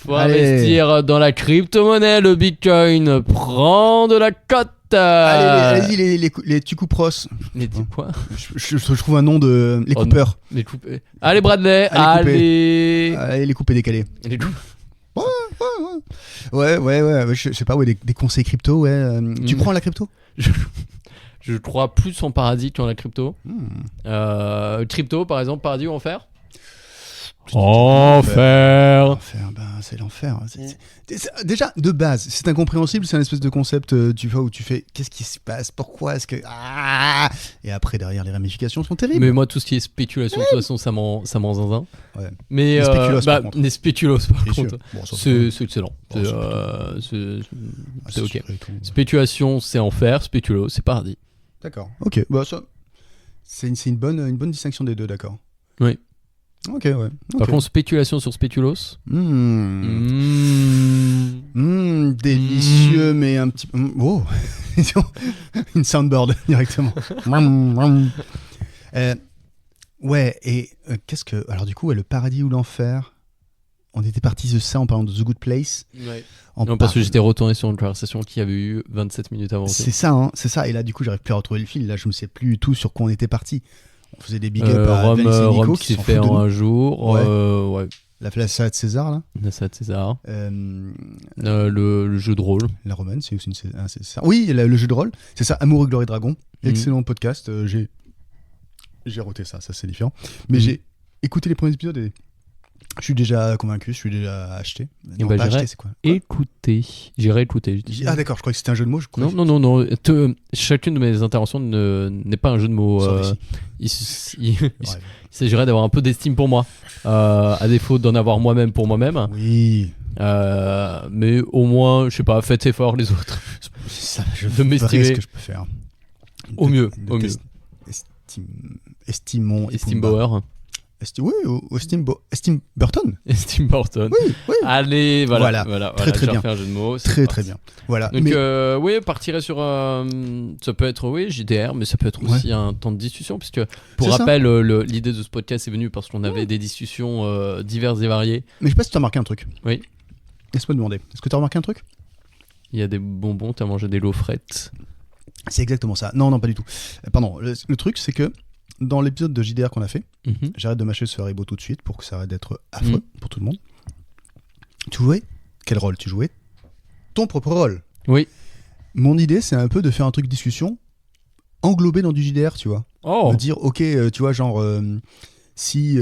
faut investir dans la crypto-monnaie. Le Bitcoin prend de la cote. Allez, les Tucupros. Les quoi ? Je trouve un nom de... Les coupeurs. Allez, Bradley. Allez, les coupés décalés. Ouais. Je sais pas, des conseils crypto, ouais. Tu crois en la crypto ? Je crois plus en paradis qu'en la crypto. Crypto, par exemple, paradis ou enfer ? Enfer. L'enfer, ben, c'est l'enfer. Déjà, de base, c'est incompréhensible, c'est un espèce de concept, tu vois, où tu fais qu'est-ce qui se passe, pourquoi est-ce que. Et après, derrière, les ramifications sont terribles. Mais moi, tout ce qui est spéculation, de toute façon, ça m'en zinzin. Ouais. Mais Les spéculos, par contre. les spéculos, par Bien contre, sûr. Bon, ça, c'est excellent. Bon, C'est ok. Spéculation, c'est enfer. Spéculos, c'est paradis. D'accord. Ok. Bah, ça, c'est une bonne distinction des deux, d'accord. Oui. Ok, ouais. Par contre, spéculation sur spéculos. Délicieux, mais un petit peu. Oh une soundboard directement. Ouais, et qu'est-ce que. Alors, du coup, le paradis ou l'enfer, on était parti de ça en parlant de The Good Place. Ouais. Non, parce que j'étais retourné sur une conversation qui avait eu 27 minutes avant. C'est ça, hein, c'est ça. Et là, du coup, j'arrive plus à retrouver le fil. Là, je ne sais plus du tout sur quoi on était parti. On faisait des big up à Venice et Nico Rome qui s'est fait en un jour. Ouais. La Plaza de César, là. La Plaza de César. Le jeu de rôle. La Romaine, c'est aussi c'est ça. Oui, le jeu de rôle. C'est ça, Amour, Gloire et Dragon. Excellent podcast. J'ai roté ça c'est différent. Mais j'ai écouté les premiers épisodes et je suis déjà convaincu, je suis déjà acheté. Non, pas acheté, c'est quoi écouter. J'ai réécouté. Ah d'accord, je croyais que c'était un jeu de mots. Non. Chacune de mes interventions n'est pas un jeu de mots. Il s'agirait d'avoir un peu d'estime pour moi, à défaut d'en avoir moi-même pour moi-même. Oui. Mais au moins, je sais pas, faites effort les autres. Ça, je de m'estimer ce que je peux faire. Au mieux. Estimons. Estime Bauer. Estime Burton. Estime Burton. Oui. Allez, voilà. Très bien. Fait un jeu de mots. Très bien. Voilà. Donc, oui, partirait sur. Ça peut être, JDR, mais ça peut être aussi un temps de discussion, puisque, pour rappel, l'idée de ce podcast est venue parce qu'on avait des discussions diverses et variées. Mais je sais pas si tu as remarqué un truc. Oui. Laisse-moi demander. Est-ce que tu as remarqué un truc ? Il y a des bonbons, tu as mangé des gaufrettes. C'est exactement ça. Non, pas du tout. Pardon. Le truc, c'est que dans l'épisode de JDR qu'on a fait, j'arrête de mâcher ce Haribo tout de suite pour que ça arrête d'être affreux pour tout le monde. Tu jouais ? Quel rôle tu jouais ? Ton propre rôle. Oui. Mon idée, c'est un peu de faire un truc discussion englobé dans du JDR, tu vois. De dire, ok, tu vois, genre, si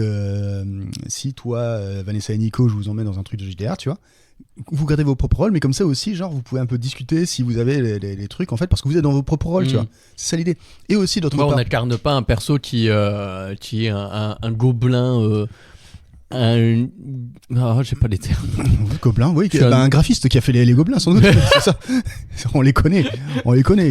toi, Vanessa et Nico, je vous emmène dans un truc de JDR, tu vois, vous gardez vos propres rôles, mais comme ça aussi, genre, vous pouvez un peu discuter si vous avez les trucs, en fait, parce que vous êtes dans vos propres rôles, tu vois. C'est ça l'idée. Et aussi, d'autre part... On n'incarne pas un perso qui est un gobelin... j'ai pas les termes. Gobelin, oui. Un graphiste qui a fait les gobelins, sans doute. C'est ça. On les connaît. On les connaît,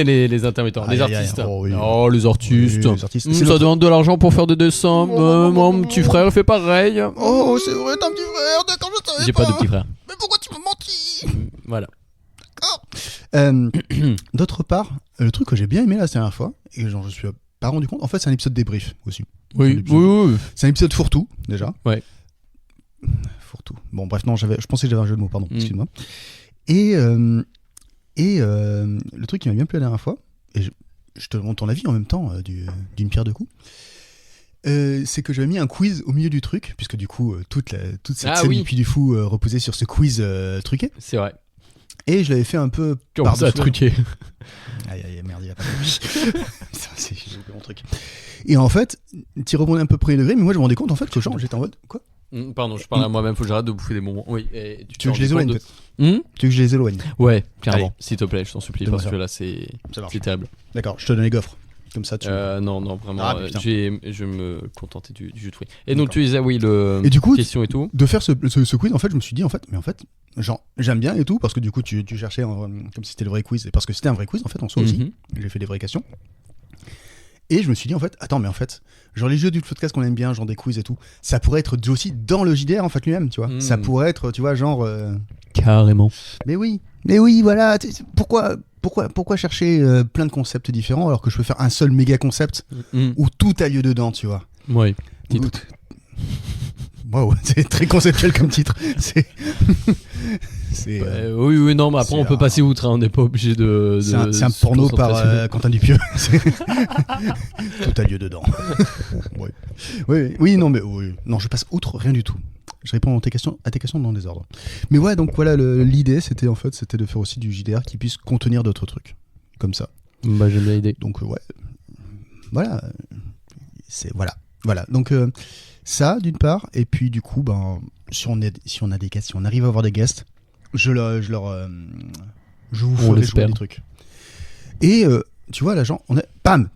les intermittents, les artistes. Les artistes. Ça demande de l'argent pour faire des dessins. Mon petit frère fait pareil. Oh, c'est vrai, t'as un petit frère. D'accord, je savais pas. J'ai pas de petit frère. Mais pourquoi tu m'as menti ? Voilà. D'accord. D'autre part, le truc que j'ai bien aimé la dernière fois, et genre je suis pas rendu compte, en fait, c'est un épisode débrief aussi. Oui. C'est un épisode fourre-tout, déjà. Ouais. Fourre-tout. Bon, bref, non, je pensais que j'avais un jeu de mots, pardon, excuse-moi. Et le truc qui m'a bien plu la dernière fois, et je te demande ton avis en même temps, d'une pierre deux coups, c'est que j'avais mis un quiz au milieu du truc, puisque du coup, toute cette scène du Puy du Fou reposait sur ce quiz truqué. C'est vrai. Et je l'avais fait un peu... Comment ça, truqué ? Aïe, merde, il a pas compris. C'est mon truc. Et en fait, tu répondais un peu premier degré, mais moi je me rendais compte en fait que genre j'étais en mode quoi ? Pardon, je parle à moi-même, faut que j'arrête de bouffer des bonbons. Oui. Et tu veux que je les éloigne peut-être ? Tu veux que je les éloigne ? Ouais, clairement. S'il te plaît, je t'en supplie, parce que là c'est terrible. D'accord, je te donne les gaufres. Comme ça, tu... non, vraiment. Je me contentais du jus de fruits. Et donc tu disais et du coup, question et tout. De faire ce quiz, en fait, je me suis dit genre j'aime bien et tout parce que du coup tu cherchais comme si c'était le vrai quiz et parce que c'était un vrai quiz en fait en soi aussi. J'ai fait des vraies questions. Et je me suis dit en fait, attends, mais en fait, genre les jeux du podcast qu'on aime bien, genre des quiz et tout, ça pourrait être aussi dans le JDR en fait lui-même, tu vois. Ça pourrait être, tu vois, genre. Carrément. Mais oui, voilà. Pourquoi chercher plein de concepts différents alors que je peux faire un seul méga concept où tout a lieu dedans, tu vois. Oui. Waouh, c'est très conceptuel comme titre. Oui, non, mais après on peut passer outre, on n'est pas obligé de. C'est un porno par Quentin Dupieux. Tout a lieu dedans. Oui, non, mais non, je passe outre, rien du tout. Je réponds à tes questions dans le désordre. Mais ouais, donc voilà, l'idée c'était de faire aussi du JDR qui puisse contenir d'autres trucs, comme ça. Bah j'aime bien l'idée. Donc ouais, voilà, voilà. Voilà, donc ça d'une part, et puis du coup, si on a des guests, si on arrive à avoir des guests, je vous ferai jouer des trucs. Et tu vois, là, genre, on a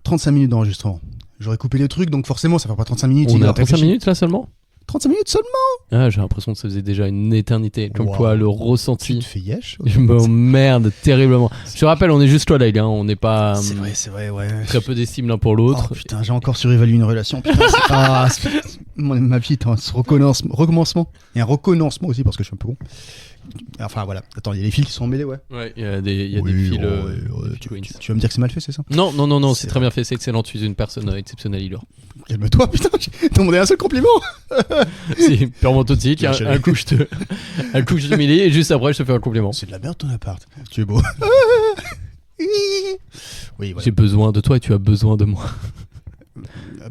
35 minutes d'enregistrement. J'aurais coupé les trucs, donc forcément, ça fait pas 35 minutes. On est à 35 minutes là seulement 35 minutes seulement. Ah, j'ai l'impression que ça faisait déjà une éternité. Comme quoi, le ressenti. Tu te fais yesh. Je m'emmerde terriblement. Je te rappelle, on est juste toi, là, hein. On n'est pas. C'est vrai, ouais. Très peu d'estime l'un pour l'autre. Oh, putain, j'ai encore surévalué une relation. Putain, ma vie, c'est recommencement. Et un recommencement aussi, parce que je suis un peu con. Enfin voilà, attends, il y a des fils qui sont emmêlés, ouais. Ouais, il y a des fils. Tu vas me dire que c'est mal fait, c'est ça? Non, c'est très bien fait, c'est excellent. Tu es une personne exceptionnelle, Ilor. Calme-toi, putain, j'ai demandé un seul compliment. C'est purement toxique. Un coup, je te m'humilie et juste après, je te fais un compliment. C'est de la merde ton appart. Tu es beau. Oui, voilà. J'ai besoin de toi et tu as besoin de moi.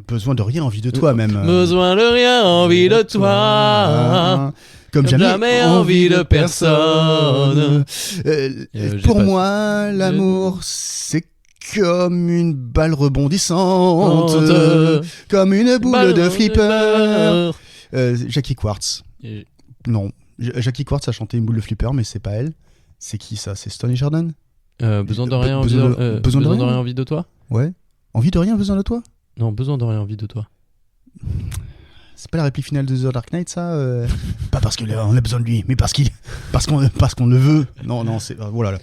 Besoin de rien, envie de toi même. Besoin de rien, envie de toi. Comme jamais envie de personne. Pour moi, l'amour, c'est comme une balle rebondissante, comme une boule de flipper. Jackie Quartz. Non, Jackie Quartz a chanté une boule de flipper, mais c'est pas elle. C'est qui ça? C'est Stony Jordan? Besoin de rien, besoin de rien, envie de toi? Ouais. Envie de rien, besoin de toi? Non, besoin de rien, envie de toi. C'est pas la réplique finale de The Dark Knight, ça Pas parce qu'on a besoin de lui, mais parce qu'on le veut. Non, c'est... voilà. Là.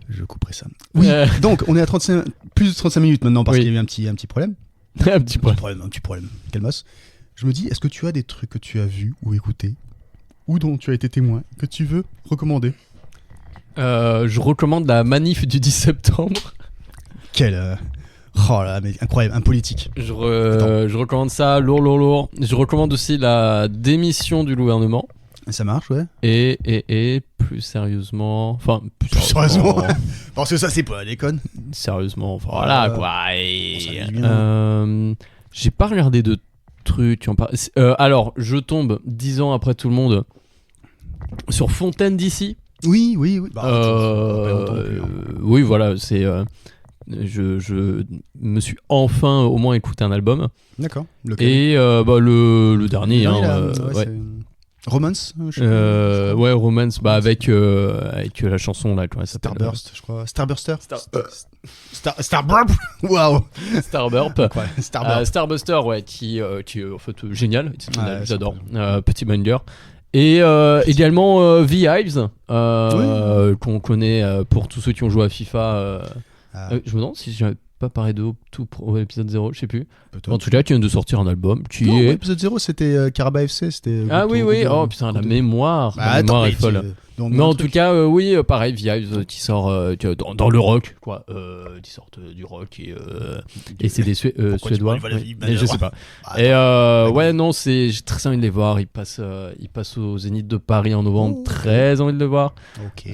Je couperai ça. Oui, donc on est à plus de 35 minutes maintenant parce qu'il y a eu un petit problème. Un petit problème. Calmos. Je me dis, est-ce que tu as des trucs que tu as vus ou écoutés ou dont tu as été témoin que tu veux recommander? Je recommande la manif du 10 septembre. Quelle... Oh là, mais incroyable, un politique. Je recommande ça, lourd. Je recommande aussi la démission du gouvernement. Ça marche, ouais. Et plus sérieusement... Enfin, plus sérieusement parce que ça, c'est pas la déconne. Sérieusement, enfin, voilà, quoi. J'ai pas regardé de trucs. Alors, je tombe 10 ans après tout le monde sur Fontaine d'ici. Oui. Oui, voilà, c'est... Je me suis enfin au moins écouté un album. D'accord. Lequel? Et le dernier. Romance. Ouais, Romance. Avec la chanson là. Starburst, je crois. Starburster. Starburp. Waouh. Starburp. Starbuster, ouais, qui est en fait génial. J'adore. Petit banger. Et également V-Hives, qu'on connaît pour tous ceux qui ont joué à FIFA. Je me demande si j'avais pas parlé de tout pour l'épisode 0, je sais plus. En tout cas, qui vient de sortir un album. L'épisode 0, c'était Caraba FC. Oui. Oh putain, la mémoire. La mémoire est folle. Mais en tout cas, pareil, V-Hives qui sort dans le rock, quoi. Qui sortent du rock et c'est des Suédois. Je sais pas. J'ai très envie de les voir. Ils passent au Zénith de Paris en novembre. Très envie de les voir.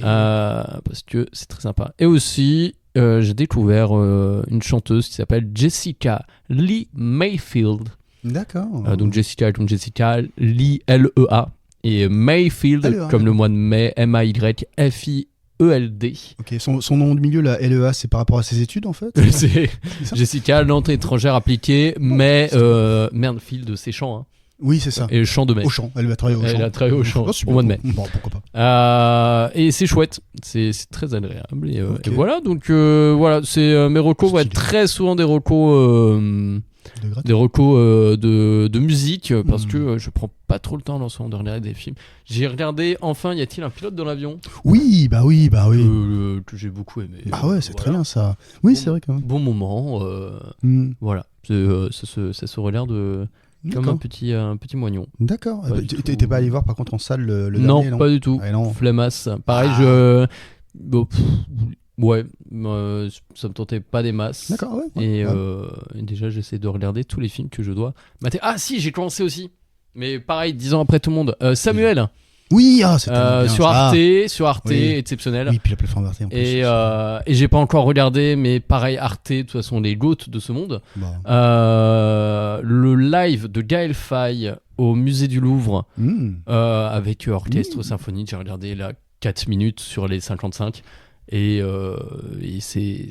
Parce que c'est très sympa. Et aussi, j'ai découvert une chanteuse qui s'appelle Jessica Lee Mayfield. D'accord. Donc Jessica comme Jessica Lee L-E-A. Et Mayfield, comme le mois de mai, M-A-Y-F-I-E-L-D. Ok, son nom de milieu, la LEA, c'est par rapport à ses études en fait? C'est Jessica, langue étrangère appliquée, mais Field, c'est chant. Hein. Oui, c'est ça. Et chant de mai. Au chant, elle va travailler au chant. Elle a travaillé au chant au mois de mai. Bon, pourquoi pas. Et c'est chouette, c'est très agréable. Et voilà, donc voilà, mes recos vont être très souvent des recos. Des recos de musique parce que je prends pas trop le temps en ce moment de regarder des films. J'ai regardé enfin Y a-t-il un pilote dans l'avion? Oui. Que j'ai beaucoup aimé. Ah ouais, c'est très bien ça. Oui, c'est vrai quand même. Bon moment. Voilà, ça se relève comme un petit moignon. D'accord. T'es pas allé voir par contre en salle le non, dernier? Non, pas du tout. Flemmasse. Pareil, ouais, ça me tentait pas des masses. D'accord, ouais. Et déjà, j'essaie de regarder tous les films que je dois mater. Ah si, j'ai commencé aussi. Mais pareil, 10 ans après tout le monde. Samuel. Oui, c'était bien. Sur Arte, exceptionnel. Oui, puis la plateforme Arte en plus. Et j'ai pas encore regardé, mais pareil, Arte, de toute façon, les GOAT de ce monde. Bon. Le live de Gaël Faye au musée du Louvre avec orchestre symphonique, j'ai regardé là 4 minutes sur les 55. Et c'est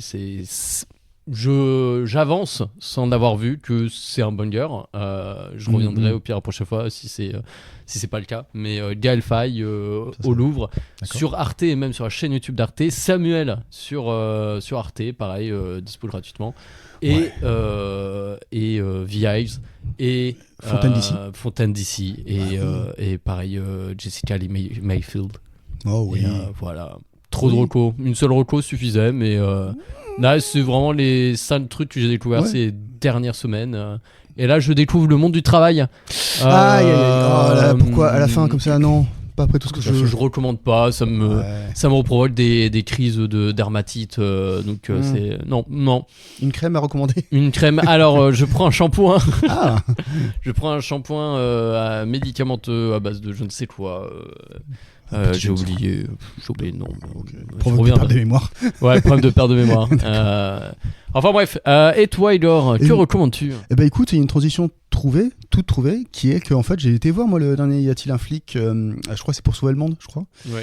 j'avance sans l'avoir vu que c'est un banger. Je reviendrai au pire la prochaine fois si c'est pas le cas. Mais Gaël Faye au Louvre, sur Arte et même sur la chaîne YouTube d'Arte. Samuel sur Arte, pareil, dispo gratuitement. Et V-Eyes et Fontaine DC et pareil Jessica Lee Mayfield. Oh oui. Et, voilà. Trop de recos. Une seule reco suffisait, mais là, c'est vraiment les 5 trucs que j'ai découverts ces dernières semaines. Et là, je découvre le monde du travail. Oh là, pourquoi à la fin comme ça? Non, pas après tout ce que je recommande pas. Ça me provoque des crises de dermatite. Donc, c'est. Non. Une crème à recommander? Une crème. Alors, je prends un shampoing. Ah. Je prends un shampoing médicamenteux à base de je ne sais quoi. J'ai oublié le nom. Problème de perte de mémoire. Ouais, problème de perte de mémoire. Enfin bref, et toi Igor, que recommandes-tu? Eh ben écoute, il y a une transition toute trouvée, qui est que en fait j'ai été voir moi le dernier Y a-t-il un flic, je crois que c'est pour sauver le monde, je crois. Oui.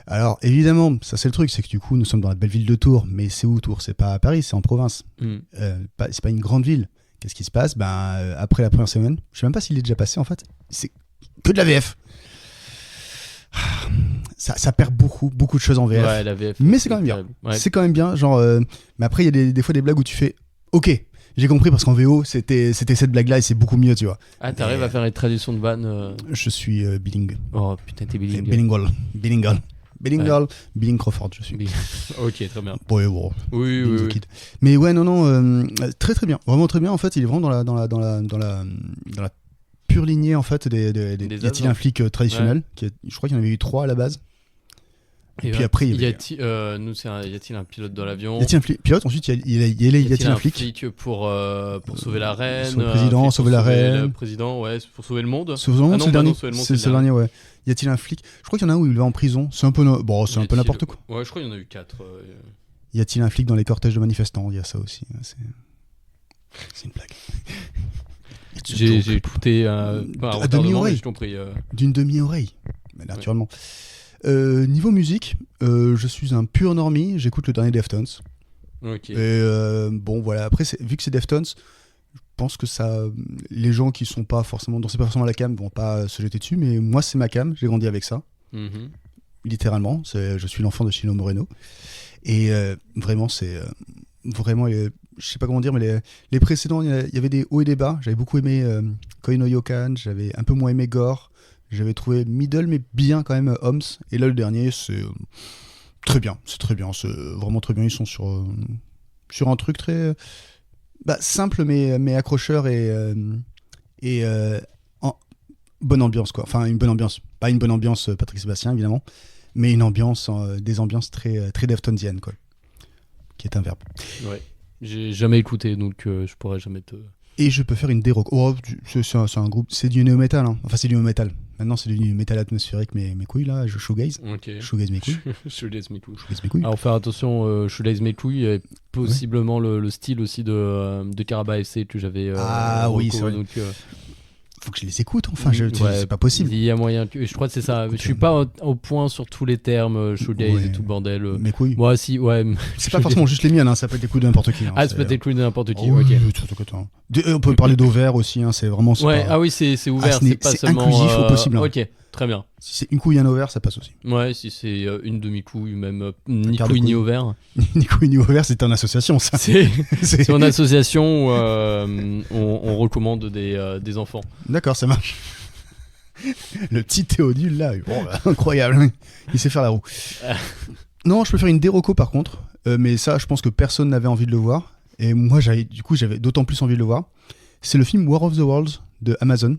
Alors évidemment, ça c'est le truc, c'est que du coup nous sommes dans la belle ville de Tours, mais c'est où Tours? C'est pas à Paris, c'est en province. C'est pas une grande ville. Qu'est-ce qui se passe? Après la première semaine, je sais même pas s'il est déjà passé en fait, c'est que de la VF. Ça perd beaucoup de choses en VF. Ouais, la VF, mais c'est quand même bien. Ouais. C'est quand même bien. Genre, mais après, il y a des fois des blagues où tu fais OK, j'ai compris parce qu'en VO, c'était cette blague-là et c'est beaucoup mieux, tu vois. Ah, t'arrives à faire les traductions de vannes Je suis bilingue. Oh putain, t'es bilingue. Bilingual. Billing Crawford, je suis. Ok, très bien. Ouais, bon. Oui. Mais ouais, non, très très bien. Vraiment très bien. En fait, il est vraiment dans la pure lignée en fait des Y a-t-il un flic traditionnel, je crois qu'il y en avait eu 3 à la base. Et puis après, y a-t-il un pilote dans l'avion? Y a-t-il un pilote? Ensuite, y a-t-il un flic pour sauver la reine? Sauver le président, sauver la reine. Le président, ouais, pour sauver le monde. Sauver le monde, c'est le dernier. C'est le dernier, ouais. Y a-t-il un flic? Je crois qu'il y en a un où il va en prison. C'est un peu n'importe quoi. Ouais, je crois qu'il y en a eu 4. Y a-t-il un flic dans les cortèges de manifestants? Il y a ça aussi. C'est une blague. J'ai écouté à demi-oreille. J'ai compris. D'une demi-oreille, mais naturellement. Niveau musique, je suis un pur normie, j'écoute le dernier Deftones. Ok. Et bon voilà, après vu que c'est Deftones, je pense que les gens qui sont pas forcément dont c'est pas forcément la cam vont pas se jeter dessus, mais moi c'est ma cam, j'ai grandi avec ça. Littéralement, je suis l'enfant de Chino Moreno. Et vraiment je sais pas comment dire, mais les précédents, il y avait des hauts et des bas. J'avais beaucoup aimé Koi no Yokan, j'avais un peu moins aimé Gore, j'avais trouvé middle mais bien quand même Homs. Et là le dernier, c'est très bien, c'est vraiment très bien. Ils sont sur un truc très simple mais accrocheur et bonne ambiance quoi. Enfin une bonne ambiance, pas une bonne ambiance Patrick Sébastien évidemment, mais une ambiance, des ambiances très très Deftonsiennes quoi, qui est un verbe. Ouais. J'ai jamais écouté, donc je pourrais jamais te... Et je peux faire une déroc. Oh, c'est un groupe, c'est du néo-metal. Hein. Enfin, c'est du néo-metal. Maintenant, c'est du métal atmosphérique, mes couilles, là. Je shoegaze. Ok. Shoegaze mes couilles. Shoegaze mes couilles. Shoegaze mes couilles. Alors, faire attention, shoegaze mes couilles, et possiblement le style aussi de Caraba FC que j'avais... oui, c'est vrai. Donc, faut que je les écoute, enfin, c'est pas possible. Il y a moyen que... Je crois que c'est ça. Je suis pas au point sur tous les termes, shoegaze et tout le bordel. Mes couilles. Moi, si, ouais. C'est pas forcément juste les miennes, hein, ça peut être les couilles de n'importe qui. Hein, ça peut être les couilles de n'importe qui, ok. On peut parler d'ovaire aussi, hein, c'est vraiment... Ouais, pas... oui, c'est ouvert, c'est pas seulement... inclusif au possible. Hein. Ok, très bien. Si c'est une couille et un ovaire, ça passe aussi. Ouais, si c'est une demi-couille, même ni couille ni ovaire. Ni couille ni ovaire, c'est en association, ça. C'est en association où on recommande des enfants. D'accord, ça marche. Le petit Théodule, là, incroyable. Il sait faire la roue. Non, je peux faire une déroco, par contre. Mais ça, je pense que personne n'avait envie de le voir. Et moi, j'avais d'autant plus envie de le voir. C'est le film War of the Worlds de Amazon.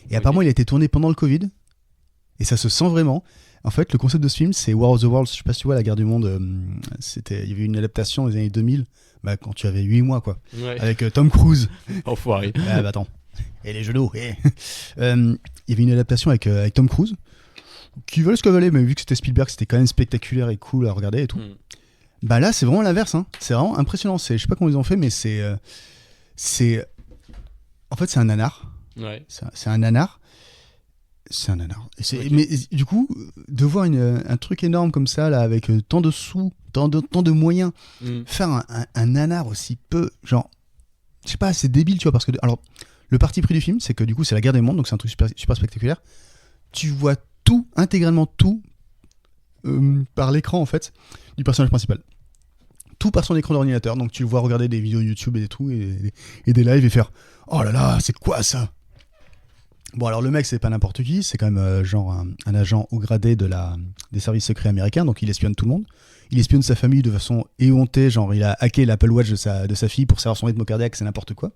Et apparemment, il a été tourné pendant le Covid. Et ça se sent vraiment. En fait, le concept de ce film, c'est War of the Worlds. Je sais pas si tu vois, la guerre du monde. Il y avait une adaptation dans les années 2000, quand tu avais 8 mois, quoi. Ouais. Avec Tom Cruise. Enfoiré. Attends. Et les genoux. Il y avait une adaptation avec Tom Cruise. Qui valait ce que valait, mais vu que c'était Spielberg, c'était quand même spectaculaire et cool à regarder et tout. Là, c'est vraiment l'inverse. Hein. C'est vraiment impressionnant. Je sais pas comment ils ont fait, mais c'est en fait, c'est un nanar. Ouais. C'est un nanar. C'est un nanar. Mais du coup, de voir un truc énorme comme ça, là, avec tant de sous, tant de moyens, faire un nanar aussi peu, genre, je sais pas, c'est débile, tu vois, parce que, alors, le parti pris du film, c'est que du coup, c'est la guerre des mondes, donc c'est un truc super, super spectaculaire. Tu vois tout, intégralement tout, par l'écran, en fait, du personnage principal. Tout par son écran d'ordinateur, donc tu le vois regarder des vidéos YouTube et tout, et des lives et faire « Oh là là, c'est quoi ça ?» Bon, alors le mec, c'est pas n'importe qui, c'est quand même genre un agent haut gradé des services secrets américains, donc il espionne tout le monde. Il espionne sa famille de façon éhontée, genre il a hacké l'Apple Watch de sa fille pour savoir son rythme cardiaque, c'est n'importe quoi.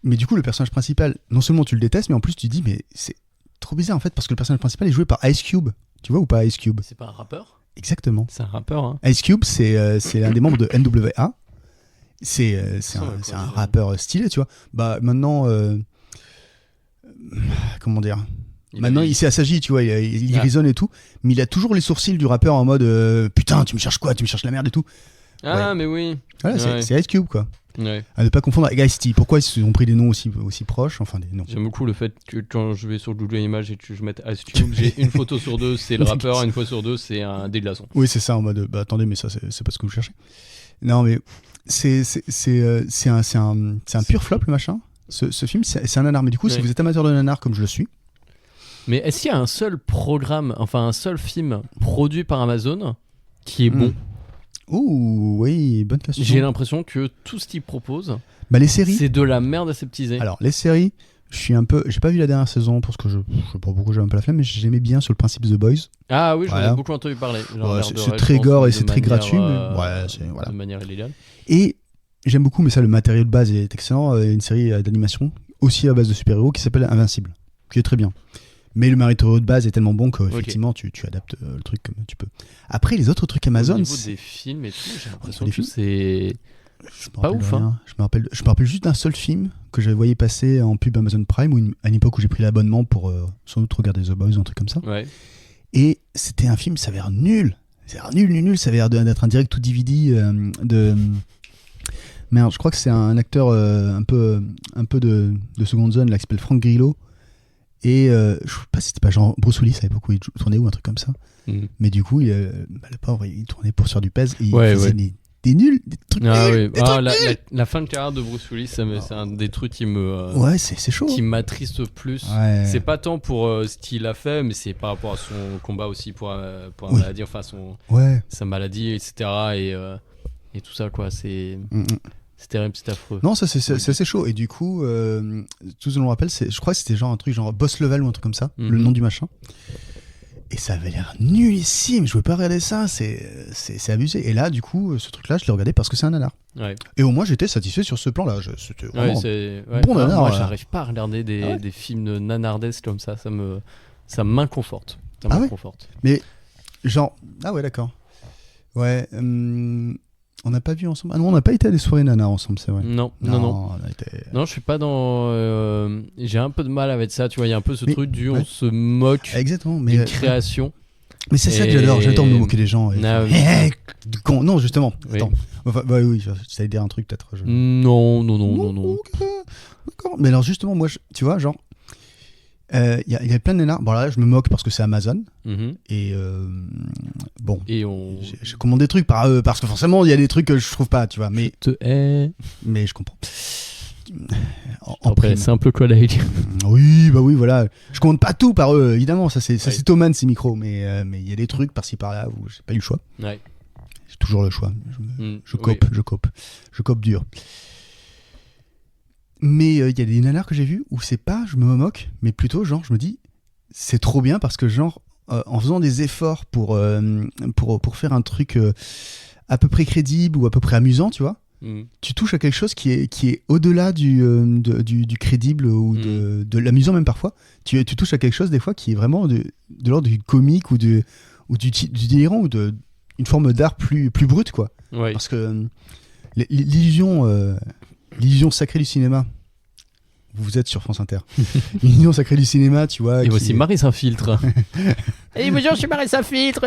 Mais du coup, le personnage principal, non seulement tu le détestes, mais en plus tu dis, mais c'est trop bizarre en fait, parce que le personnage principal est joué par Ice Cube. Tu vois ou pas Ice Cube ? C'est pas un rappeur ? Exactement. C'est un rappeur, hein. Ice Cube, c'est un des membres de NWA. C'est un rappeur stylé, tu vois. Bah maintenant, comment dire ? Maintenant, il s'est assagi, tu vois, il risonne et tout, mais il a toujours les sourcils du rappeur en mode putain, tu me cherches quoi ? Tu me cherches la merde et tout. Ah, ouais. Mais oui. Voilà, c'est Ice Cube, quoi. Ouais. À ne pas confondre avec Ice-T. Pourquoi ils ont pris des noms aussi proches ? Enfin, des noms. J'aime beaucoup le fait que quand je vais sur Google Images et que je mette Ice Cube, j'ai une photo sur deux, c'est le rappeur, une fois sur deux, c'est un dé glaçon. Oui, c'est ça, en mode bah attendez, mais ça, c'est pas ce que vous cherchez. Non, mais c'est un pur flop, le machin. Ce film, c'est un nanar. Mais du coup, si vous êtes amateur de nanar comme je le suis. Mais est-ce qu'il y a un seul programme, enfin un seul film produit par Amazon qui est bon ? Ouh, oui, bonne question. J'ai l'impression que tout ce qu'ils proposent, les séries, c'est de la merde aseptisée. Alors, les séries, j'ai pas vu la dernière saison parce que je sais pas pourquoi j'avais un peu la flemme, mais j'aimais bien sur le principe The Boys. Ah oui, j'en ai beaucoup entendu parler. C'est très gore et c'est très gratuit, mais voilà. De manière illégale. Et j'aime beaucoup, mais ça, le matériau de base est excellent. Une série d'animation aussi à base de super-héros qui s'appelle Invincible, qui est très bien. Mais le matériau de base est tellement bon qu'effectivement, tu adaptes le truc comme tu peux. Après, les autres trucs Amazon. Au niveau des films et tout, j'ai l'impression que c'est pas ouf. Hein. Je me rappelle juste d'un seul film que j'avais voyé passer en pub Amazon Prime, à une époque où j'ai pris l'abonnement pour sans doute regarder The Boys ou un truc comme ça. Ouais. Et c'était un film, ça avait l'air nul. Ça avait l'air nul. Ça avait l'air d'être un direct ou DVD de. Merde, je crois que c'est un acteur un peu de seconde zone là, qui s'appelle Frank Grillo. Et je sais pas si c'était pas genre Bruce Willis à l'époque où il tournait ou un truc comme ça. Mais du coup, le pauvre, il tournait pour sur du pèse et il faisait des nuls, des trucs nuls. Oui. La fin de carrière de Bruce Willis, c'est un des trucs qui me. Ouais, c'est chaud. Qui m'attriste plus. Ouais. C'est pas tant pour ce qu'il a fait, mais c'est par rapport à son combat aussi pour la maladie, enfin sa maladie, etc. Et tout ça, quoi. C'est. C'est terrible, c'est affreux. Non, ça c'est assez chaud. Et du coup, tout ce que l'on rappelle, je crois que c'était genre un truc genre Boss Level ou un truc comme ça, le nom du machin. Et ça avait l'air nullissime. Je pouvais pas regarder ça, c'est abusé. Et là, du coup, ce truc-là, je l'ai regardé parce que c'est un nanar. Ouais. Et au moins, j'étais satisfait sur ce plan-là. C'était vraiment bon nanar. Moi, j'arrive pas à regarder des films nanardesques comme ça. Ça m'inconforte. Ça m'inconforte. Mais genre, ah ouais, d'accord. Ouais. On n'a pas vu ensemble. Ah non, on n'a pas été à des soirées nanas ensemble, c'est vrai. Non. Non, je suis pas dans. J'ai un peu de mal avec ça, tu vois. Il y a un peu ce truc du on se moque. Exactement. D'une création. Mais c'est ça que j'adore. J'adore me moquer des gens. Non, justement. Oui. Attends. Oui, ça allait dire un truc peut-être. Non. D'accord. Mais alors justement, moi, tu vois, genre. Il y a plein de nanas. Bon, là, je me moque parce que c'est Amazon. Et bon. Et je commande des trucs par eux parce que forcément, il y a des trucs que je trouve pas, tu vois. Mais, je te hais. Mais je comprends. Après, c'est un peu quoi d'ailleurs. Oui, bah oui, voilà. Je commande pas tout par eux, évidemment. Ça, c'est Thomann, ces micros. Mais il y a des trucs par-ci par-là où j'ai pas eu le choix. Ouais. J'ai toujours le choix. Je cope dur. Mais il y a des nanars que j'ai vus où c'est pas je me moque, mais plutôt genre je me dis c'est trop bien parce que genre en faisant des efforts pour faire un truc à peu près crédible ou à peu près amusant, tu vois, tu touches à quelque chose qui est au-delà du crédible ou de l'amusant même parfois. Tu touches à quelque chose des fois qui est vraiment de l'ordre du comique ou du délirant ou une forme d'art plus brute, quoi. Ouais. Parce que l'illusion sacrée du cinéma. Vous êtes sur France Inter. L'illusion sacrée du cinéma, tu vois. Et voici Marie Saint-Filtre. Et bonjour, je suis Marie Saint-Filtre.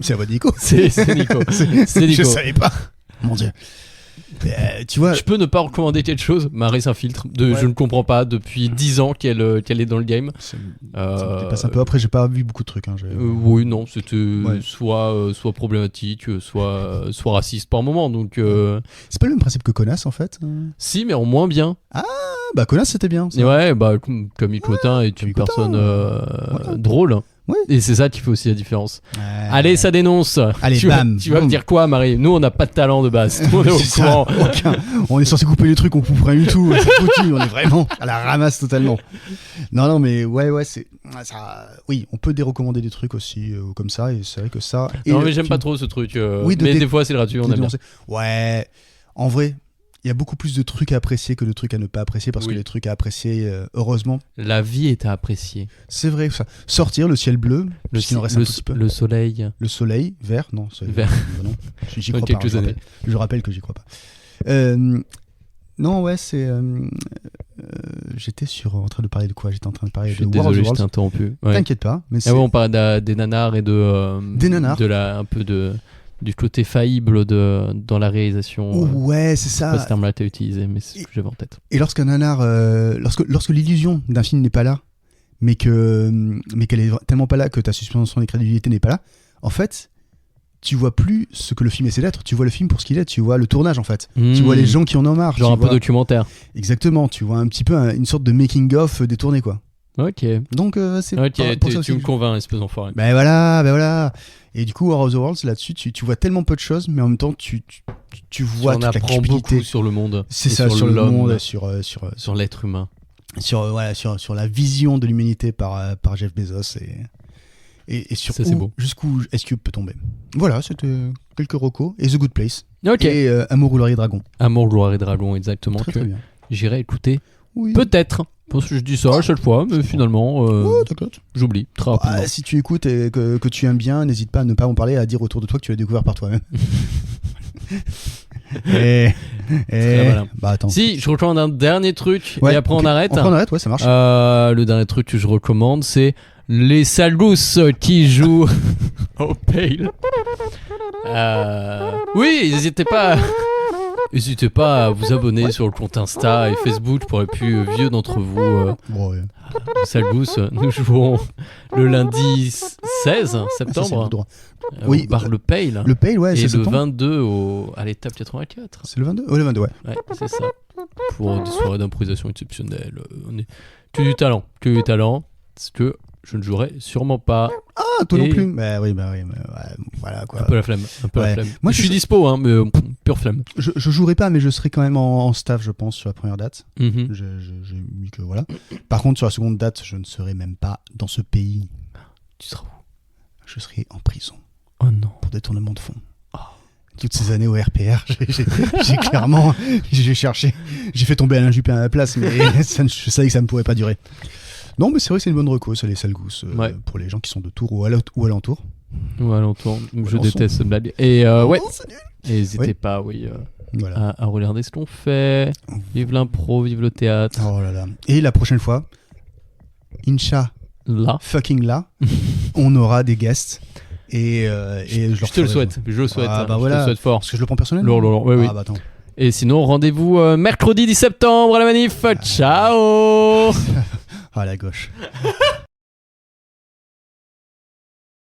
C'est la voix de Nico. C'est Nico. C'est Nico. Je savais pas. Mon Dieu. Tu vois. Je peux ne pas recommander quelque chose. Marie s'infiltre. Je ne comprends pas depuis 10 ans qu'elle est dans le game. Ça me dépasse un peu. Après, j'ai pas vu beaucoup de trucs. Hein, oui, non, c'était soit problématique, soit raciste par moment. Donc, c'est pas le même principe que Connasse en fait. Si, mais en moins bien. Ah, bah Connasse c'était bien. Ça. Et ouais, bah Camille Cotin est une personne drôle. Ouais. Et c'est ça qui fait aussi la différence. Allez, ça dénonce. Allez, tu bam. Tu vas me dire quoi, Marie? Nous, on n'a pas de talent de base. On est au courant. On est censé couper les trucs, on coupe rien du tout. C'est foutu, on est vraiment à la ramasse totalement. Non, mais ouais, c'est ça. Oui, on peut dérecommander des trucs aussi comme ça, et c'est vrai que ça. Non, mais j'aime pas trop ce truc. Oui, mais des fois, c'est gratuit, on aime bien. Ouais, en vrai. Il y a beaucoup plus de trucs à apprécier que de trucs à ne pas apprécier parce que les trucs à apprécier, heureusement. La vie est à apprécier. C'est vrai, ça. Sortir, le ciel bleu, le soleil. Le soleil, vert, non. Vert. Non, j'y crois pas. Je rappelle que j'y crois pas. Non, ouais, c'est. J'étais en train de parler de quoi? J'étais en train de parler de War of the Worlds. Je t'ai interrompu. Ouais. T'inquiète pas. Mais on parlait des nanars et de. Des nanars. Un peu du côté faillible dans la réalisation. Ouais, c'est ça. Pas ce terme-là t'as utilisé, mais c'est ce que j'avais en tête. Et lorsqu'un nanar, lorsque l'illusion d'un film n'est pas là, mais qu'elle est tellement pas là que ta suspension de crédibilité n'est pas là, en fait, tu vois plus ce que le film essaie d'être. Tu vois le film pour ce qu'il est. Tu vois le tournage en fait. Tu vois les gens qui en ont marre. Genre peu documentaire. Exactement. Tu vois un petit peu une sorte de making of détourné quoi. Ok. Donc c'est. Ok. Tu me convaincs, espèce d'enfoiré. Ben voilà. Et du coup, War of the Worlds, là-dessus, tu vois tellement peu de choses, mais en même temps, tu vois toute la cupidité. On apprend beaucoup sur le monde. C'est ça, sur le monde, sur l'être humain. Sur la vision de l'humanité par Jeff Bezos et sur ça, c'est beau. Jusqu'où SQ peut tomber. Voilà, c'était quelques recos. Et The Good Place. Ok. Et Amour, gloire et dragon. Amour, gloire et dragon, exactement. Très bien. J'irai écouter. Oui. Peut-être. Parce que je dis ça à chaque fois, mais finalement, j'oublie très rapidement. Si tu écoutes et que tu aimes bien, n'hésite pas à ne pas en parler, à dire autour de toi que tu l'as découvert par toi-même. Bah attends. Si, je recommande un dernier truc et après on arrête. Après on arrête, ouais, ça marche. Le dernier truc que je recommande, c'est les sales gousses qui jouent au Pale. Oui, n'hésitez pas à vous abonner sur le compte Insta et Facebook pour les plus vieux d'entre vous. Sales gousses, nous jouons le lundi 16 septembre. Oui, par le Pale. Le Pale, ouais, et c'est le 22 à l'étape 84. C'est le 22 ? Oui, le 22, ouais. Ouais, c'est ça. Pour des soirées d'improvisation exceptionnelles. Que du talent. Parce que je ne jouerai sûrement pas. Ah, toi non plus. Bah oui, voilà quoi. Un peu la flemme. Moi, je suis dispo, hein, mais pure flemme. Je jouerai pas, mais je serai quand même en staff, je pense, sur la première date. Mm-hmm. J'ai mis que voilà. Par contre, sur la seconde date, je ne serai même pas dans ce pays. Tu seras où? Je serai en prison. Oh non. Pour détournement de fonds. Toutes ces années au RPR, j'ai clairement, j'ai cherché, j'ai fait tomber Alain Juppé à la place, mais je savais que ça ne pourrait pas durer. Non, mais c'est vrai que c'est une bonne reco, ça, les sales gousses, pour les gens qui sont de Tours ou alentour. Ou alentour, je déteste cette blague. Et ouais, c'est nul. N'hésitez pas, voilà. à regarder ce qu'on fait. Vive l'impro, vive le théâtre. Oh là là. Et la prochaine fois, fucking là, on aura des guests. Et je te le souhaite. Je le souhaite. Bah je voilà. te le souhaite fort. Parce que je le prends personnellement. Oui. Bah attends. Et sinon, rendez-vous mercredi 10 septembre à la manif. Ciao. Ah, la gauche.